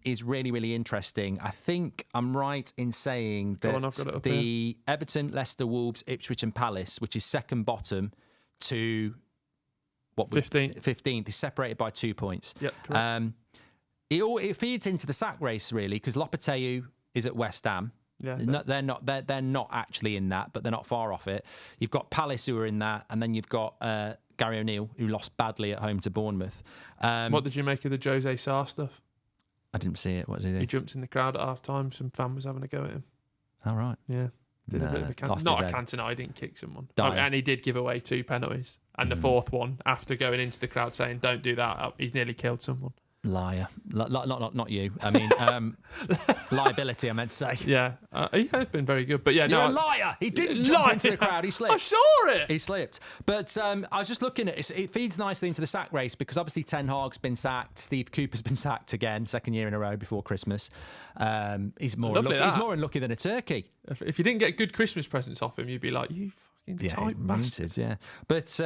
is really, really interesting. I think I'm right in saying that the Everton, Leicester, Wolves, Ipswich and Palace, which is second bottom to 15th, is separated by 2 points. Yep, correct. It feeds into the sack race, really, because Lopetegui is at West Ham. Yeah, they're not actually in that, but they're not far off it. You've got Palace, who are in that, and then you've got Gary O'Neill, who lost badly at home to Bournemouth. What did you make of the Jose Sarr stuff? I didn't see it. What did he do? He jumped in the crowd at half time. Some fan was having a go at him. All right. Yeah. Did a bit of a not a Cantona, he didn't kick someone. And he did give away 2 penalties. And the fourth one, after going into the crowd saying, don't do that, he nearly killed someone. Liar. Not you. I mean, liability, I meant to say. Yeah. He has been very good. But yeah, You're a liar. He didn't jump into the crowd. He slipped. I saw it. He slipped. But I was just looking at it. It feeds nicely into the sack race because obviously Ten Hag's been sacked. Steve Cooper's been sacked again, second year in a row before Christmas. He's more unlucky than a turkey. If you didn't get good Christmas presents off him, you'd be like, you fucking tight bastard. Yeah. But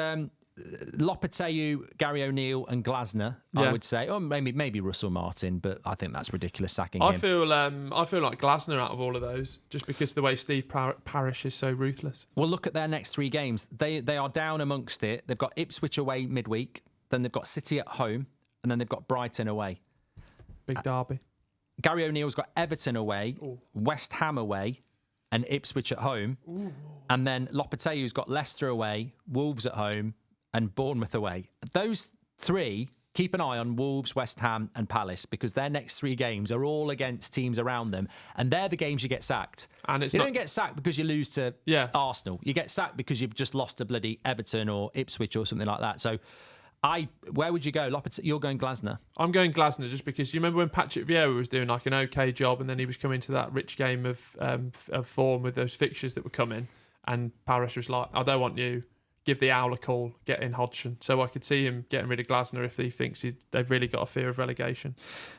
Lopetegui, Gary O'Neill and Glasner, I would say. Or maybe Russell Martin, but I think that's ridiculous sacking him. I feel like Glasner out of all of those, just because of the way Steve Parish is so ruthless. Well, look at their next 3 games. They are down amongst it. They've got Ipswich away midweek, then they've got City at home, and then they've got Brighton away. Big derby. Gary O'Neill's got Everton away, West Ham away, and Ipswich at home. Ooh. And then Lopetegui's got Leicester away, Wolves at home, and Bournemouth away. Those 3, keep an eye on Wolves, West Ham and Palace because their next 3 games are all against teams around them and they're the games you get sacked. And you don't get sacked because you lose to Arsenal. You get sacked because you've just lost to bloody Everton or Ipswich or something like that. So where would you go? You're going Glasner. I'm going Glasner just because you remember when Patrick Vieira was doing like an okay job and then he was coming to that rich game of form with those fixtures that were coming and Paris was like, I don't want you. Give the Owl a call, get in Hodgson. So I could see him getting rid of Glasner if he thinks they've really got a fear of relegation.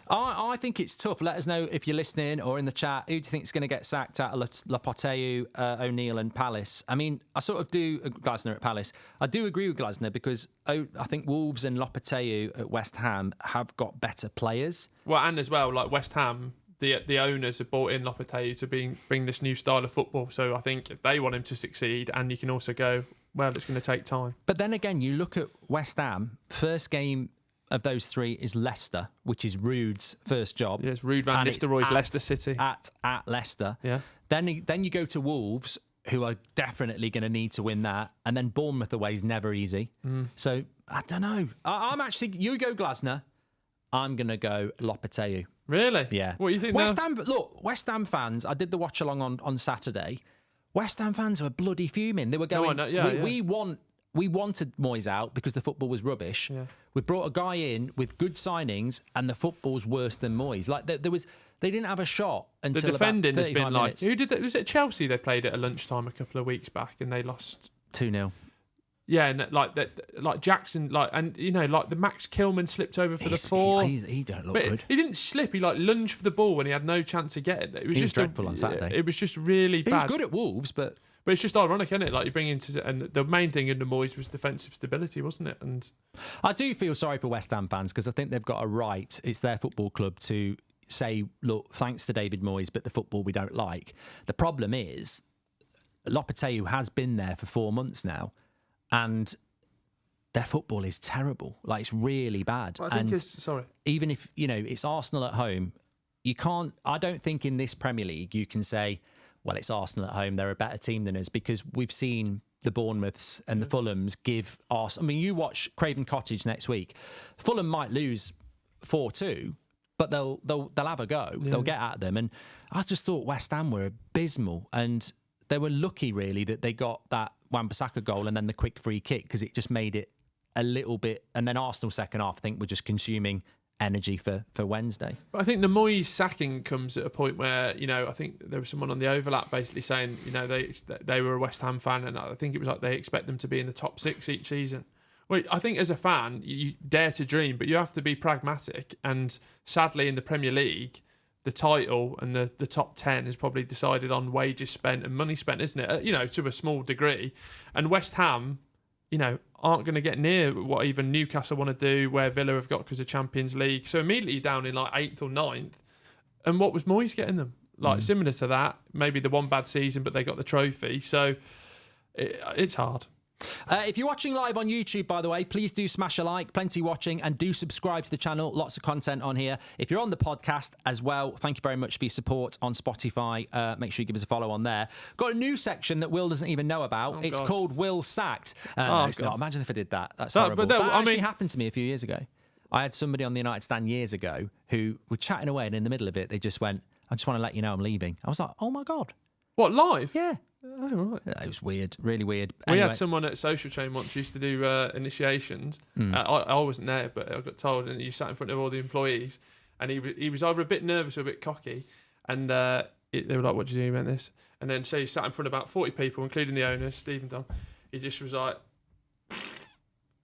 I think it's tough. Let us know if you're listening or in the chat. Who do you think is going to get sacked out of Lopetegui, O'Neill and Palace? I mean, I sort of do Glasner at Palace. I do agree with Glasner because I think Wolves and Lopetegui at West Ham have got better players. Well, and as well, like West Ham, the owners have bought in Lopetegui to bring this new style of football. So I think they want him to succeed. And you can also go, well, it's going to take time. But then again, you look at West Ham, first game of those 3 is Leicester, which is Ruud's first job. Yes, Ruud van Nistelrooy's Leicester City. At Leicester. Yeah. Then you go to Wolves, who are definitely going to need to win that. And then Bournemouth away is never easy. So, I don't know. I'm actually, you go Glasner, I'm going to go Lopetegui. Really? Yeah. What do you think West Ham fans, I did the watch along on Saturday. West Ham fans were bloody fuming. They were going, we wanted Moyes out because the football was rubbish. Yeah. We brought a guy in with good signings and the football's worse than Moyes. Like they didn't have a shot until the defending about 35 has been minutes. Who did that? Was it Chelsea they played at a lunchtime a couple of weeks back and they lost 2-0. Yeah, and like Jackson, and the Max Kilman slipped over for the 4. He don't look good. He didn't slip. He lunged for the ball when he had no chance of getting it. It was just dreadful on Saturday. It was just really bad. He was good at Wolves, but it's just ironic, isn't it? Like you bring into and the main thing in the Moyes was defensive stability, wasn't it? And I do feel sorry for West Ham fans because I think they've got a right. It's their football club to say, look, thanks to David Moyes, but the football we don't like. The problem is Lopetegui has been there for 4 months now, and their football is terrible. Like, it's really bad. Even if, it's Arsenal at home, you can't, I don't think in this Premier League you can say, well, it's Arsenal at home, they're a better team than us, because we've seen the Bournemouths and the Fulhams give Arsenal. I mean, you watch Craven Cottage next week. Fulham might lose 4-2, but they'll have a go. Yeah. They'll get at them. And I just thought West Ham were abysmal. And they were lucky, really, that they got that Wan-Bissaka goal and then the quick free kick, because it just made it a little bit. And then Arsenal second half, I think, were just consuming energy for Wednesday. But I think the Moyes sacking comes at a point where, I think there was someone on the overlap basically saying, they were a West Ham fan, and I think it was like they expect them to be in the top 6 each season. Well, I think as a fan, you dare to dream, but you have to be pragmatic. And sadly, in the Premier League, the title and the top 10 is probably decided on wages spent and money spent, isn't it? To a small degree. And West Ham, aren't going to get near what even Newcastle want to do, where Villa have got because of Champions League. So immediately down in like 8th or 9th. And what was Moyes getting them? Similar to that, maybe the one bad season, but they got the trophy. So it's hard. If you're watching live on YouTube, by the way, please do smash a like, plenty watching, and do subscribe to the channel. Lots of content on here. If you're on the podcast as well, thank you very much for your support on Spotify. Make sure you give us a follow on there. Got a new section that Will doesn't even know about. It's called Will Sacked. No, it's not. Imagine if I did that. That's horrible. But that actually happened to me a few years ago. I had somebody on the United stand years ago who were chatting away, and in the middle of it, they just went, "I just want to let you know I'm leaving." I was like, "Oh my God." What, live? Yeah. Oh, right. It was weird, really weird. We Anyway, had someone at Social Chain once who used to do initiations. I wasn't there, but I got told, and he sat in front of all the employees, and he was either a bit nervous or a bit cocky, and they were like, "What do you do about this?" And then so he sat in front of about 40 people, including the owners, Steve and Dom. He just was like,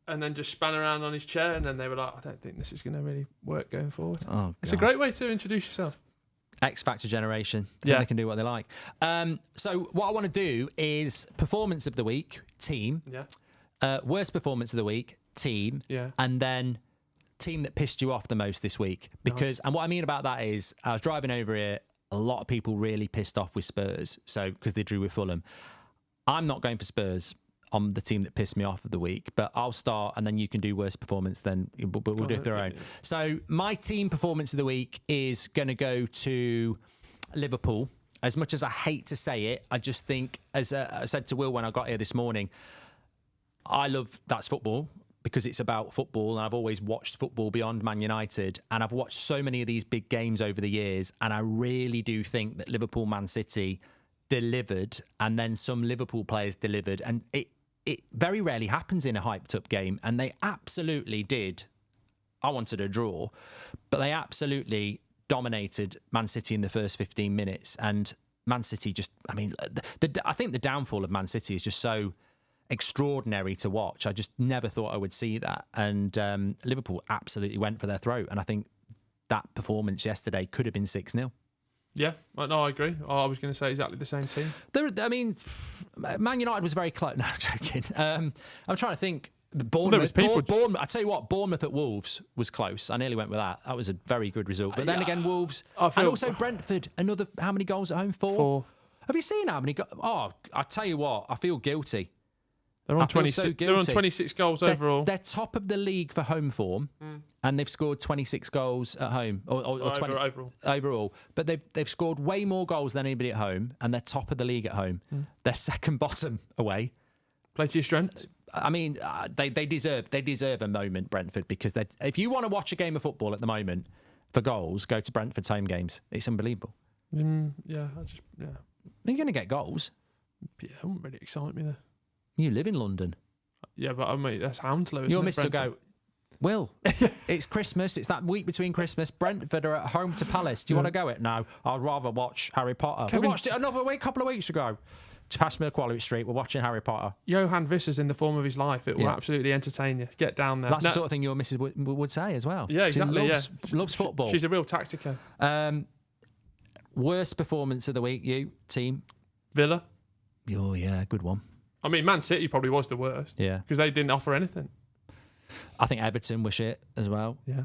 and then just span around on his chair, and then they were like, "I don't think this is going to really work going forward." Oh, it's a great way to introduce yourself. X Factor generation. Yeah. They can do what they like. So what I want to do is performance of the week, team. Yeah. Worst performance of the week, team. Yeah. And then team that pissed you off the most this week. Because, and what I mean about that is, I was driving over here, a lot of people really pissed off with Spurs. So, because they drew with Fulham. I'm not going for Spurs on the team that pissed me off of the week, but I'll start and then you can do worst performance, then we'll do their own. Yeah. So my team performance of the week is going to go to Liverpool. As much as I hate to say it, I just think, as I said to Will when I got here this morning, I love That's Football because it's about football, and I've always watched football beyond Man United, and I've watched so many of these big games over the years, and I really do think that Liverpool, Man City delivered, and then some Liverpool players delivered, and it very rarely happens in a hyped up game, and they absolutely did. I wanted a draw, but they absolutely dominated Man City in the first 15 minutes, and Man City just, I mean, I think the downfall of Man City is just so extraordinary to watch. I just never thought I would see that, and Liverpool absolutely went for their throat, and I think that performance yesterday could have been 6-0. Yeah, no, I agree. I was going to say exactly the same team. I mean, Man United was very close. No, I'm joking. I'm trying to think. Bournemouth. I tell you what, Bournemouth at Wolves was close. I nearly went with that. That was a very good result. But then again, Wolves, and also Brentford. Another, how many goals at home? Four. Have you seen how many? Oh, I tell you what, I feel guilty. They're on 26. They're on 26 goals overall. They're top of the league for home form, and they've scored 26 goals at home, or 20 overall. But they've scored way more goals than anybody at home, and they're top of the league at home. They're second bottom away. Play to your strengths. I mean, they deserve a moment, Brentford, because if you want to watch a game of football at the moment for goals, go to Brentford's home games. It's unbelievable. Yeah. You're going to get goals. Yeah, it wouldn't really excite me though. You live in London. Yeah, but I mean, that's Hounslow, isn't Your it, miss will go, Will, it's Christmas. It's that week between Christmas. Brentford are at home to Palace. Do you want to go it? No, I'd rather watch Harry Potter. We watched it another couple of weeks ago. Past Quality Street, we're watching Harry Potter. Johan Visser's in the form of his life. It will absolutely entertain you. Get down there. That's the sort of thing your missus would say as well. Yeah, exactly. She loves football. She's a real tactico. Worst performance of the week, you, team? Villa. Oh, yeah, good one. I mean, Man City probably was the worst. Yeah. Because they didn't offer anything. I think Everton were shit as well. Yeah.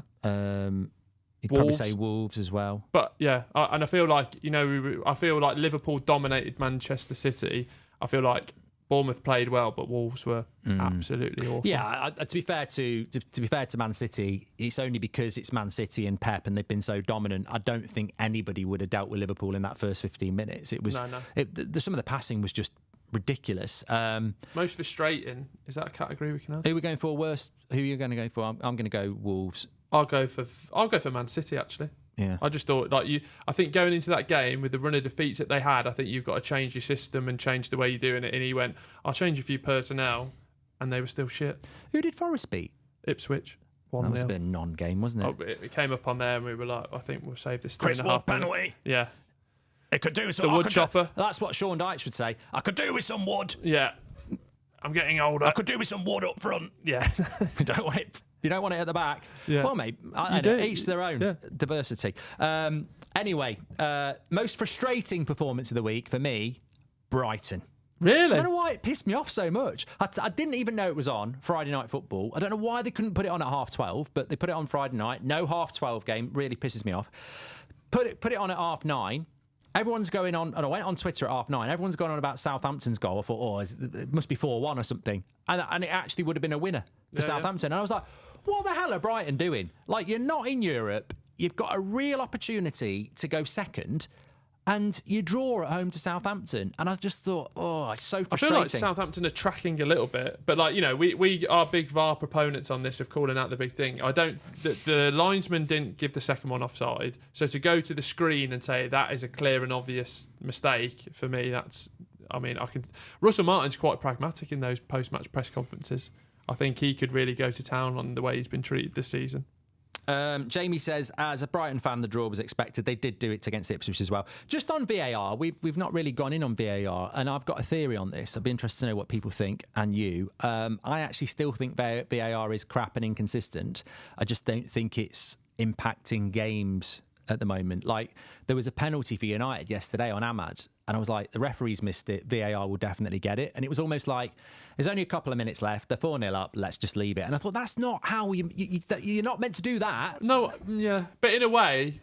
You'd probably say Wolves as well. But yeah, and I feel like, I feel like Liverpool dominated Manchester City. I feel like Bournemouth played well, but Wolves were absolutely awful. Yeah, to be fair to Man City, it's only because it's Man City and Pep and they've been so dominant. I don't think anybody would have dealt with Liverpool in that first 15 minutes. It was some of the passing was just ridiculous. Most frustrating, is that a category we can have? Who are we going for worst? Who are you going to go for? I'm going to go Wolves. I'll go for Man City actually. Yeah. I just thought I think going into that game with the run of defeats that they had, I think you've got to change your system and change the way you're doing it. And he went, I'll change a few personnel, and they were still shit. Who did Forest beat? Ipswich. That must have been a non-game, wasn't it? It came up on there, and we were like, I think we'll save this 3.5 Chris Wood penalty. penalty. Yeah. It could do with the wood chopper. That's what Sean Dyche would say. I could do with some wood. Yeah. I'm getting older. I could do with some wood up front. Yeah. You don't want it at the back. Yeah. Well, mate, I know, each their own diversity. Anyway, most frustrating performance of the week for me, Brighton. Really? I don't know why it pissed me off so much. I didn't even know it was on Friday Night Football. I don't know why they couldn't put it on at 12:30, but they put it on Friday night. No 12:30 game. Really pisses me off. Put it on at 9:30. Everyone's going on, and I went on Twitter at 9:30. Everyone's going on about Southampton's goal. I thought, it must be 4-1 or something. And it actually would have been a winner for Southampton. And I was like, what the hell are Brighton doing? Like, you're not in Europe. You've got a real opportunity to go second. and you draw at home to Southampton. And I just thought, oh, it's so I frustrating. feel like Southampton are tracking a little bit, but like, you know, we are big VAR proponents on this of calling out the big thing. The linesman didn't give the second one offside, so to go to the screen and say that is a clear and obvious mistake, for me, Russell Martin's quite pragmatic in those post-match press conferences. I think he could really go to town on the way he's been treated this season. Jamie says, as a Brighton fan, the draw was expected. They did do it against Ipswich as well. Just on VAR, we've not really gone in on VAR, and I've got a theory on this. I'd be interested to know what people think, and you. I actually still think VAR is crap and inconsistent. I just don't think it's impacting games at the moment. Like, there was a penalty for United yesterday on Ahmad, and I was like, the referees missed it, VAR will definitely get it. And it was almost like, there's only a couple of minutes left, they're 4-0 up, let's just leave it. And I thought, that's not how you're not meant to do that. No, yeah, but in a way,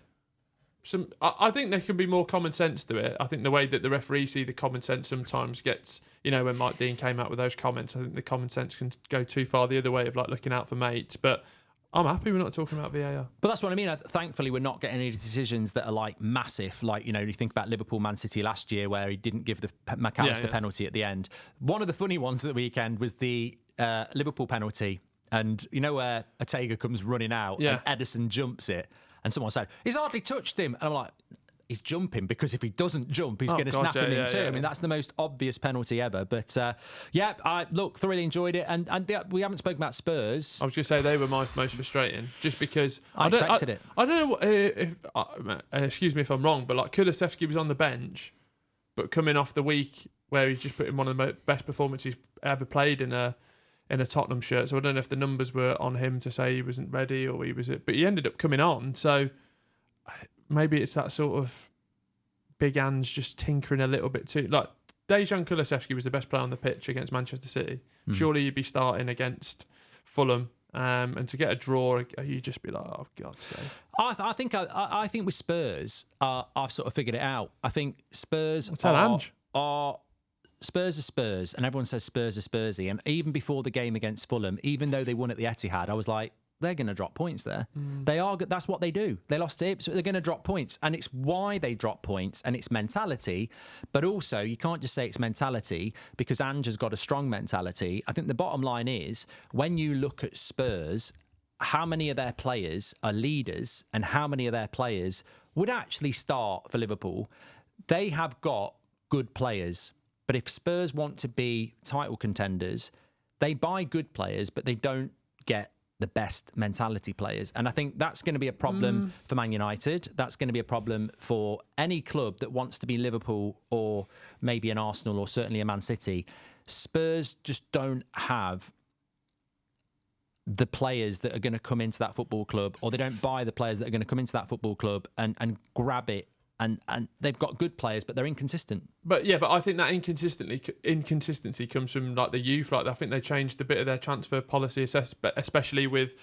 I think there can be more common sense to it. I think the way that the referees see the common sense sometimes gets, you know, when Mike Dean came out with those comments, I think the common sense can go too far the other way of like looking out for mates. But I'm happy we're not talking about VAR. But that's what I mean. Thankfully, we're not getting any decisions that are like massive. Like, you know, you think about Liverpool, Man City last year, where he didn't give the McAllister penalty at the end. One of the funny ones at the weekend was the Liverpool penalty. And you know where Ortega comes running out and Edison jumps it. And someone said, he's hardly touched him. And I'm like, he's jumping, because if he doesn't jump, he's going to snap him in two. I mean, that's the most obvious penalty ever. But I thoroughly enjoyed it. And we haven't spoken about Spurs. I was going to say they were my most frustrating, just because I expected it. I don't know if excuse me if I'm wrong, but like Kulusevski was on the bench, but coming off the week where he's just put in one of the best performances he's ever played in a Tottenham shirt. So I don't know if the numbers were on him to say he wasn't ready or he was it, but he ended up coming on. So maybe it's that sort of Big Ange just tinkering a little bit too. Like, Dejan Kulusevski was the best player on the pitch against Manchester City. Surely you'd be starting against Fulham, and to get a draw, you'd just be like, oh, God's sake. I think with Spurs, I've sort of figured it out. I think Spurs are Spurs, and everyone says Spurs are Spursy. And even before the game against Fulham, even though they won at the Etihad, I was like, they're going to drop points there. They are. That's what they do. They lost to Ipswich. They're going to drop points. And it's why they drop points, and it's mentality. But also, you can't just say it's mentality, because Ange has got a strong mentality. I think the bottom line is, when you look at Spurs, how many of their players are leaders and how many of their players would actually start for Liverpool? They have got good players. But if Spurs want to be title contenders, they buy good players, but they don't get the best mentality players. And I think that's going to be a problem for Man United. That's going to be a problem for any club that wants to be Liverpool or maybe an Arsenal or certainly a Man City. Spurs just don't have the players that are going to come into that football club, or they don't buy the players that are going to come into that football club and grab it. And they've got good players, but they're inconsistent. But I think that inconsistency comes from like the youth. Like, I think they changed a bit of their transfer policy, especially with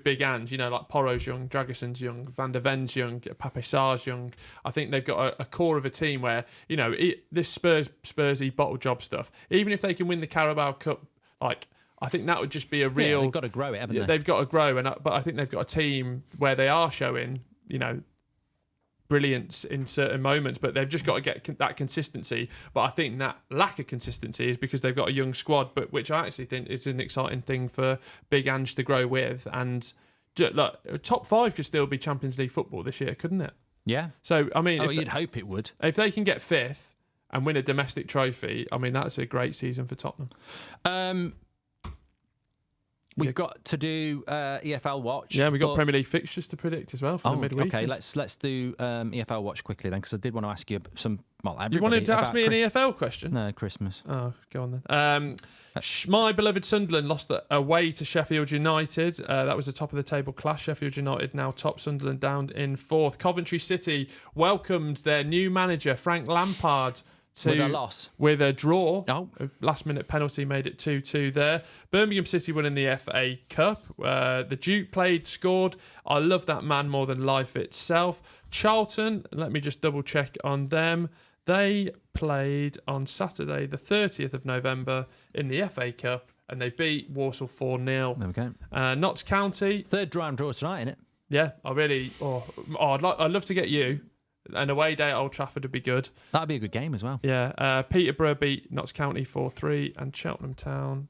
Big Ange. You know, like Porro's young, Dragison's young, Van der Ven's young, Pape Sarr's young. I think they've got a core of a team where, you know, this Spursy bottle job stuff, even if they can win the Carabao Cup, like, I think that would just be a real... Yeah, they've got to grow it, haven't they? They've got to grow, but I think they've got a team where they are showing, you know, brilliance in certain moments, but they've just got to get that consistency. But I think that lack of consistency is because they've got a young squad, but which I actually think is an exciting thing for Big Ange to grow with. And look, top 5 could still be Champions League football this year, couldn't it? Yeah. So, I mean... you'd hope it would. If they can get 5th and win a domestic trophy, I mean, that's a great season for Tottenham. We've got to do EFL Watch. Yeah, we've got Premier League fixtures to predict as well for the midweek. Okay, let's do EFL Watch quickly then, because I did want to ask you some... Well, you wanted to ask me an EFL question? No, Christmas. Oh, go on then. My beloved Sunderland lost away to Sheffield United. That was the top of the table clash. Sheffield United now top, Sunderland down in 4th. Coventry City welcomed their new manager, Frank Lampard, with a loss. With a draw. A last-minute penalty made it 2-2 there. Birmingham City winning the FA Cup. The Duke scored. I love that man more than life itself. Charlton, let me just double-check on them. They played on Saturday, the 30th of November, in the FA Cup, and they beat Walsall 4-0. There we go. Notts County. 3rd round draw tonight, innit? Yeah, I really... I'd love to get you An away day at Old Trafford would be good. That'd be a good game as well. Yeah. Peterborough beat Notts County 4-3, and Cheltenham Town.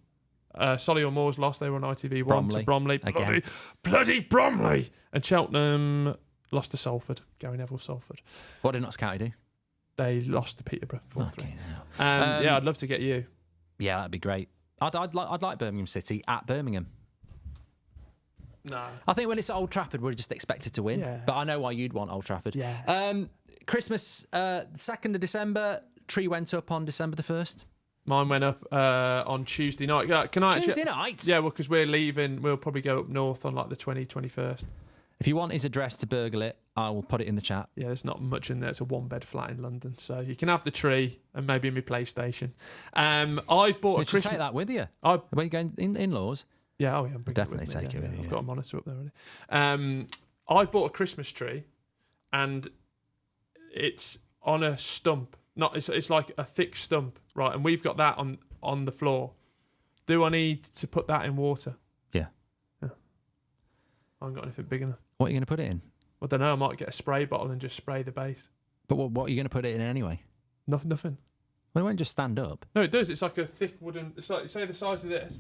Solihull Moors lost. They were on ITV1 to Bromley. Again. Bloody Bromley. And Cheltenham lost to Salford. Gary Neville Salford. What did Notts County do? They lost to Peterborough 4-3. Okay, Yeah, I'd love to get you. Yeah, that'd be great. I'd like Birmingham City at Birmingham. No. I think when it's at Old Trafford, we're just expected to win. Yeah. But I know why you'd want Old Trafford. Yeah. Christmas, 2nd of December. Tree went up on December the 1st. Mine went up on Tuesday night. Can I Tuesday actually, night? Yeah, well, because we're leaving. We'll probably go up north on like the 21st. If you want his address to burgle it, I will put it in the chat. Yeah, there's not much in there. It's a 1-bed flat in London. So you can have the tree and maybe my PlayStation. I've bought You a should Christmas... take that with you. I, When you going in-laws? yeah, oh yeah, I'm bringing Definitely it with me. take it with you. I've got a monitor up there already. I've bought a Christmas tree, and it's on a stump. It's like a thick stump, right? And we've got that on the floor. Do I need to put that in water? Yeah. I haven't got anything big enough. What are you going to put it in? I don't know. I might get a spray bottle and just spray the base. But what are you going to put it in anyway? Nothing. Well, it won't just stand up. No, it does. It's like a thick wooden. It's like, say, the size of this.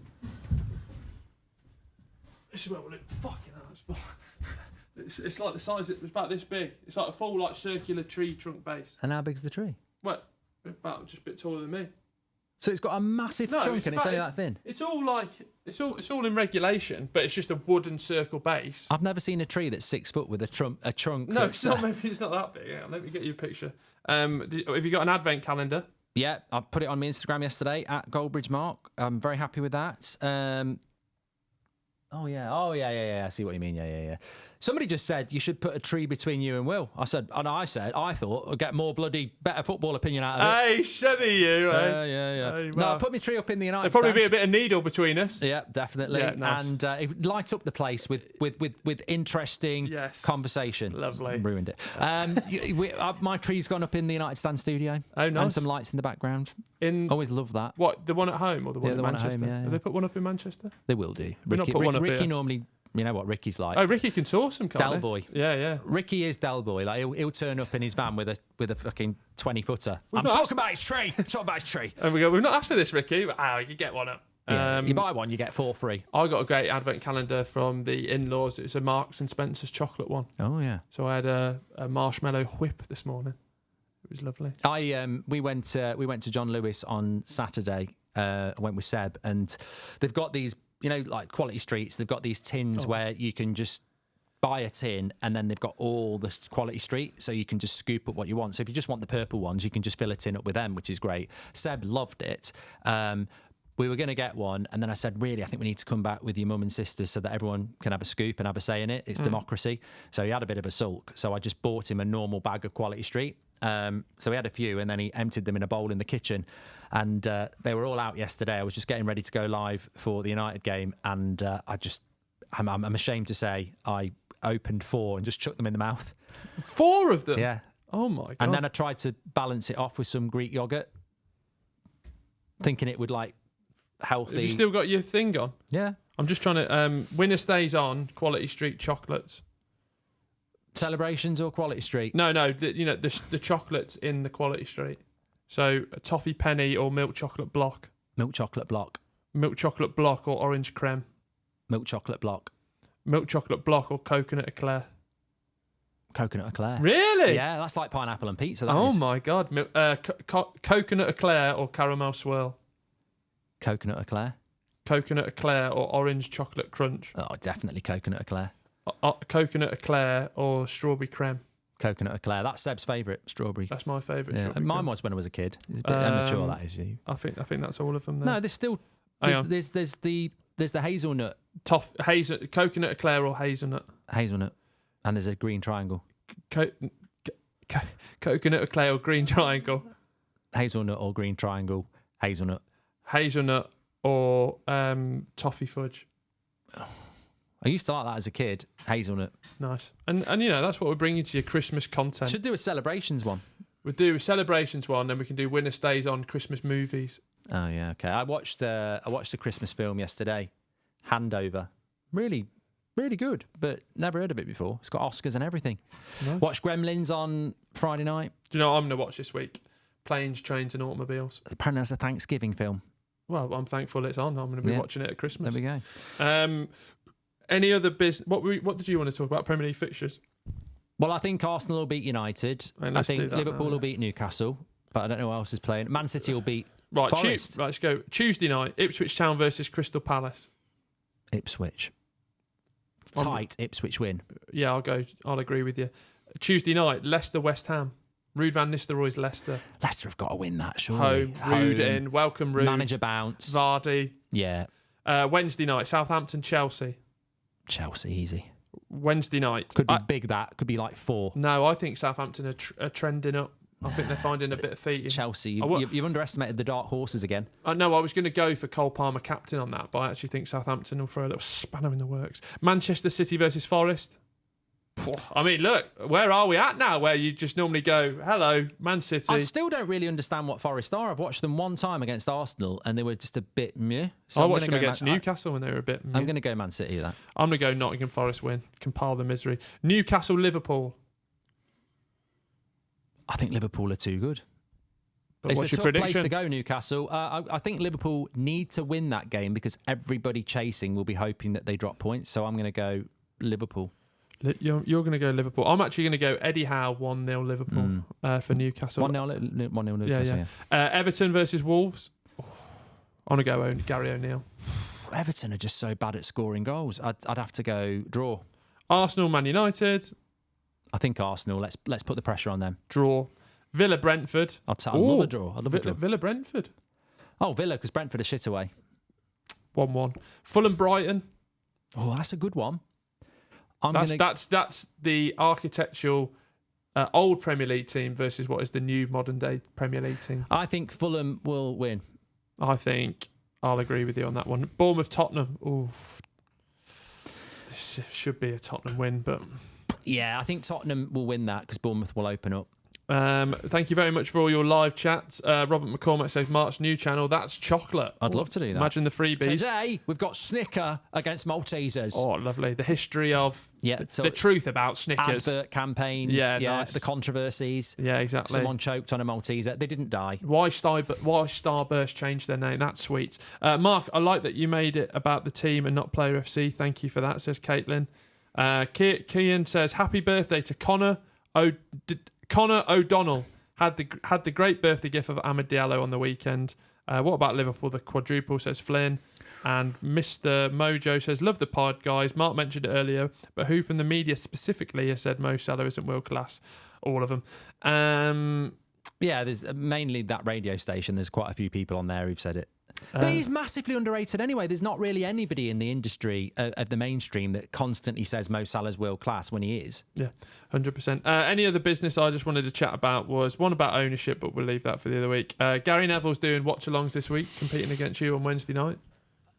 This is what it. Fucking hell! It's like the size. It's about this big. It's like a full like circular tree trunk base. And how big's the tree? Well, about just a bit taller than me. So it's got a massive trunk and it's only that thin. It's all like it's all in regulation, but it's just a wooden circle base. I've never seen a tree that's 6 foot with a trunk. No, it's not. Maybe it's not that big. Hang on, let me get you a picture. Have you got an advent calendar? Yeah, I put it on my Instagram yesterday at Goldbridge Mark. I'm very happy with that. Oh yeah. I see what you mean. Yeah. Somebody just said you should put a tree between you and Will. I thought I'd get more better football opinion out of it. Hey, shitty you. Yeah. Hey, No, well, I put my tree up in the United there'd probably States. be a bit of needle between us. Yeah, definitely. Yeah, nice. And it would light up the place with interesting conversation. Lovely. Ruined it. My tree's gone up in the United Stand studio. Oh, nice. And some lights in the background. Always love that. What, the one at home or the one in one at Manchester? home, yeah. Have they put one up in Manchester? They will do. We've not put one up Ricky here. normally, you know what Ricky's like. Oh, Ricky can source them, can't Del he? boy. Yeah. Ricky is Del boy. Like he'll turn up in his van with a fucking 20-footer. I'm not talking about his tree. Talking about his tree. And we go, we've not asked for this, Ricky. But, you can get one up. Yeah, you buy one, you get 4 free. I got a great advent calendar from the in-laws. It's a Marks and Spencer's chocolate one. Oh yeah. So I had a marshmallow whip this morning. It was lovely. We went to John Lewis on Saturday. I went with Seb, and they've got these, like Quality Streets. They've got these tins where you can just buy a tin, and then they've got all the Quality Street, so you can just scoop up what you want. So if you just want the purple ones, you can just fill a tin up with them, which is great. Seb loved it. We were going to get one, and then I said, really, I think we need to come back with your mum and sisters so that everyone can have a scoop and have a say in it. It's democracy. So he had a bit of a sulk. So I just bought him a normal bag of Quality Street. So he had a few, and then he emptied them in a bowl in the kitchen, and they were all out yesterday. I was just getting ready to go live for the United game, and I'm ashamed to say I opened 4 and just chucked them in the mouth. 4 of them? Yeah. Oh my God. And then I tried to balance it off with some Greek yogurt, thinking it would like healthy. Have you still got your thing on? Yeah. I'm just trying to winner stays on Quality Street chocolates. Celebrations or Quality Street? No, the chocolates in the Quality Street. So a toffee penny or milk chocolate block. Milk chocolate block. Milk chocolate block or orange creme. Milk chocolate block. Milk chocolate block or coconut eclair. Coconut eclair. Really? Yeah, that's like pineapple and pizza. That Oh is. my God. Coconut eclair or caramel swirl. Coconut eclair. Coconut eclair or orange chocolate crunch. Oh, definitely coconut eclair. Coconut eclair or strawberry creme. Coconut eclair. That's Seb's favourite, strawberry. That's my favourite. Yeah. Strawberry Mine creme. was when I was a kid. It's a bit immature, that is. You. I think that's all of them. There. No, there's still there's the hazelnut. Coconut eclair or hazelnut. Hazelnut, and there's a green triangle. Coconut eclair or green triangle. Hazelnut or green triangle. Hazelnut. Hazelnut or toffee fudge. I used to like that as a kid. Hazelnut. Nice. And that's what we're bringing to your Christmas content. Should do a celebrations one. We'll do a celebrations one, then we can do winner stays on Christmas movies. Oh yeah, okay. I watched the Christmas film yesterday, Handover. Really Really good, but never heard of it before. It's got Oscars and everything. Nice. Watch Gremlins on Friday night. Do you know what I'm going to watch this week? Planes, Trains and Automobiles. Apparently that's a Thanksgiving film. Well, I'm thankful it's on. I'm going to be watching it at Christmas. There we go. Any other business? What did you want to talk about? Premier League fixtures? Well, I think Arsenal will beat United. Right, I think Liverpool will beat Newcastle, but I don't know who else is playing. Man City will beat Forest. Let's go. Tuesday night, Ipswich Town versus Crystal Palace. Ipswich. Tight Ipswich win. Yeah, I'll agree with you. Tuesday night, Leicester West Ham. Ruud van Nistelrooy's Leicester. Leicester have got to win that, surely. Home. Ruud in. Welcome, Ruud. Manager bounce. Vardy. Yeah. Wednesday night, Southampton Chelsea. Chelsea, easy. Wednesday night. Could be big, that. Could be like 4. No, I think Southampton are trending up. I think they're finding a bit of feet. Chelsea, you've underestimated the dark horses again. No, I was going to go for Cole Palmer captain on that, but I actually think Southampton will throw a little spanner in the works. Manchester City versus Forest. I mean, look, where are we at now? Where you just normally go, hello, Man City. I still don't really understand what Forest are. I've watched them one time against Arsenal, and they were just a bit meh. So I watched them against Newcastle when they were a bit meh. I'm going to go Man City with that. I'm going to go Nottingham Forest win. Compile the misery. Newcastle Liverpool. I think Liverpool are too good. But It's what's a your tough prediction? place to go, Newcastle. I think Liverpool need to win that game because everybody chasing will be hoping that they drop points. So I'm going to go Liverpool. You're going to go Liverpool. I'm actually going to go Eddie Howe 1-0 Liverpool for Newcastle. 1-0 Newcastle, yeah. Everton versus Wolves. I'm going to go Gary O'Neill. Everton are just so bad at scoring goals. I'd have to go draw. Arsenal Man United. I think Arsenal. Let's put the pressure on them. Draw. Villa Brentford. I'd love a draw. I'd love a draw. Villa Brentford. Oh, Villa, because Brentford are shit away. 1-1. Fulham Brighton. Oh, that's a good one. That's the architectural old Premier League team versus what is the new modern day Premier League team. I think Fulham will win. I think I'll agree with you on that one. Bournemouth Tottenham. Oof. This should be a Tottenham win, but yeah, I think Tottenham will win that because Bournemouth will open up. Thank you very much for all your live chats. Robert McCormack says, Mark's new channel, that's chocolate. I'd love to do that. Imagine the freebies. Today, we've got Snicker against Maltesers. Oh, lovely. The history of the truth about Snickers. Advert campaigns. Nice. The controversies. Yeah, exactly. Someone choked on a Malteser. They didn't die. Why Starburst changed their name. That's sweet. Mark, I like that you made it about the team and not Player FC. Thank you for that, says Caitlin. Kian says, happy birthday to Connor O'Donnell. Had the great birthday gift of Amad Diallo on the weekend. What about Liverpool? The quadruple, says Flynn. And Mr. Mojo says, love the pod, guys. Mark mentioned it earlier, but who from the media specifically has said Mo Salah isn't world class? All of them. Yeah, there's mainly that radio station. There's quite a few people on there who've said it. But he's massively underrated anyway. There's not really anybody in the industry of the mainstream that constantly says Mo Salah's world class when he is. Yeah, 100%. Any other business I just wanted to chat about was one about ownership, but we'll leave that for the other week. Gary Neville's doing watch-alongs this week, competing against you on Wednesday night.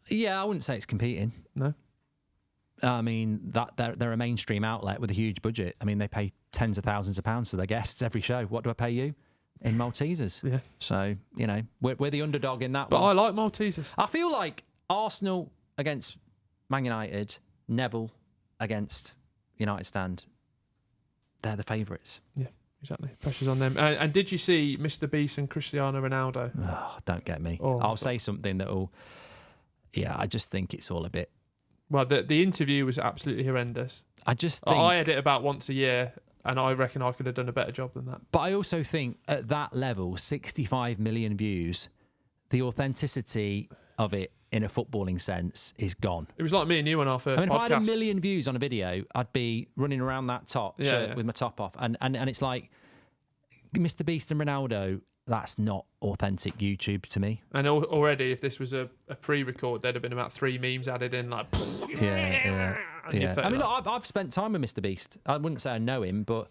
Yeah, I wouldn't say it's competing. No. I mean, they're a mainstream outlet with a huge budget. I mean, they pay tens of thousands of pounds to their guests every show. What do I pay you? In Maltesers. Yeah. So, we're the underdog in that but one. But I like Maltesers. I feel like Arsenal against Man United, Neville against United Stand, they're the favourites. Yeah, exactly. Pressure's on them. And did you see Mr. Beast and Cristiano Ronaldo? Oh, don't get me. I'll say something that'll... Yeah, I just think it's all a bit... Well, the interview was absolutely horrendous. I just think... I edit about once a year... And I reckon I could have done a better job than that. But I also think at that level, 65 million views, the authenticity of it in a footballing sense is gone. It was like me and you on our first podcast. If I had 1 million views on a video, I'd be running around that shirt with my top off. And it's like, Mr. Beast and Ronaldo, that's not authentic YouTube to me. And already, if this was a pre-record, there'd have been about 3 memes added in, like... Yeah. I mean, look, I've spent time with Mr. Beast. I wouldn't say I know him, but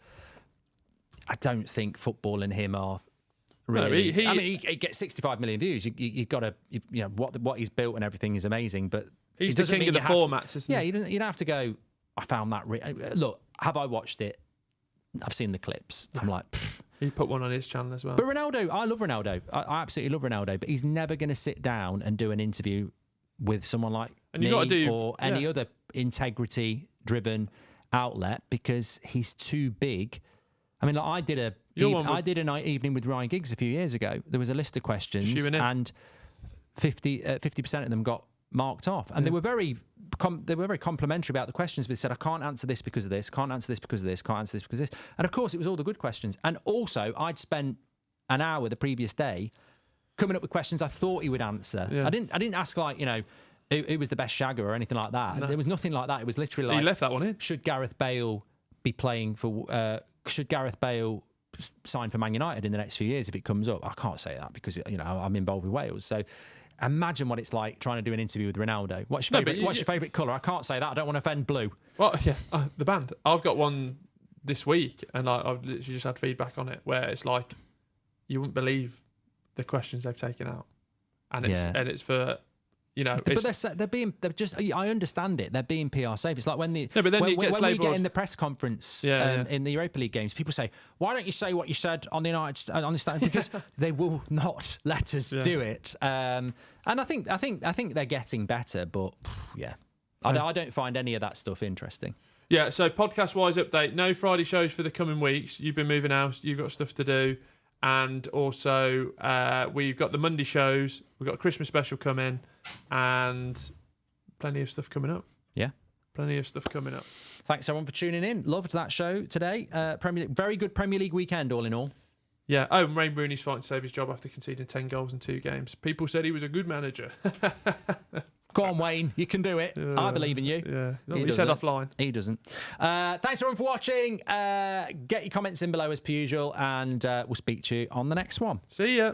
I don't think football and him are really... No, he gets 65 million views. You've got to... what he's built and everything is amazing, but... He's the king of the formats, isn't he? Yeah, you don't have to go, I found that... Look, have I watched it? I've seen the clips. I'm like... He put one on his channel as well. But Ronaldo, I love Ronaldo. I absolutely love Ronaldo, but he's never going to sit down and do an interview with someone like me or any other integrity-driven outlet because he's too big. I mean, like I did a night evening with Ryan Giggs a few years ago. There was a list of questions, and 50% of them got marked off, and they were very complimentary about the questions. But they said, I can't answer this because of this, can't answer this because of this, can't answer this because of this. And of course, it was all the good questions. And also, I'd spent an hour the previous day coming up with questions I thought he would answer. Yeah. I didn't ask like, you know, who was the best shagger or anything like that. No. There was nothing like that. It was literally like, he left that one in. Should Gareth Bale be playing for? Should Gareth Bale sign for Man United in the next few years if it comes up? I can't say that because, you know, I'm involved with Wales. So imagine what it's like trying to do an interview with Ronaldo. What's your favourite colour? I can't say that. I don't want to offend blue. Well, yeah, the band. I've got one this week, and I've literally just had feedback on it where it's like, you wouldn't believe the questions they've taken out, and it's for, you know, but they're just. I understand it. They're being PR safe. It's like when we get in the press conference in the Europa League games, people say, "Why don't you say what you said on the United on the stand?" Because they will not let us do it. And I think they're getting better, but I don't find any of that stuff interesting. Yeah. So podcast-wise update: no Friday shows for the coming weeks. You've been moving house. You've got stuff to do. And also, we've got the Monday shows. We've got a Christmas special coming, and plenty of stuff coming up. Yeah, plenty of stuff coming up. Thanks everyone for tuning in. Loved that show today. Very good Premier League weekend, all in all. Yeah. Oh, and Wayne Rooney's fighting to save his job after conceding 10 goals in 2 games. People said he was a good manager. Go on, Wayne. You can do it. I believe in you. Yeah. No, he said offline. He doesn't. Thanks, everyone, for watching. Get your comments in below as per usual, and we'll speak to you on the next one. See ya.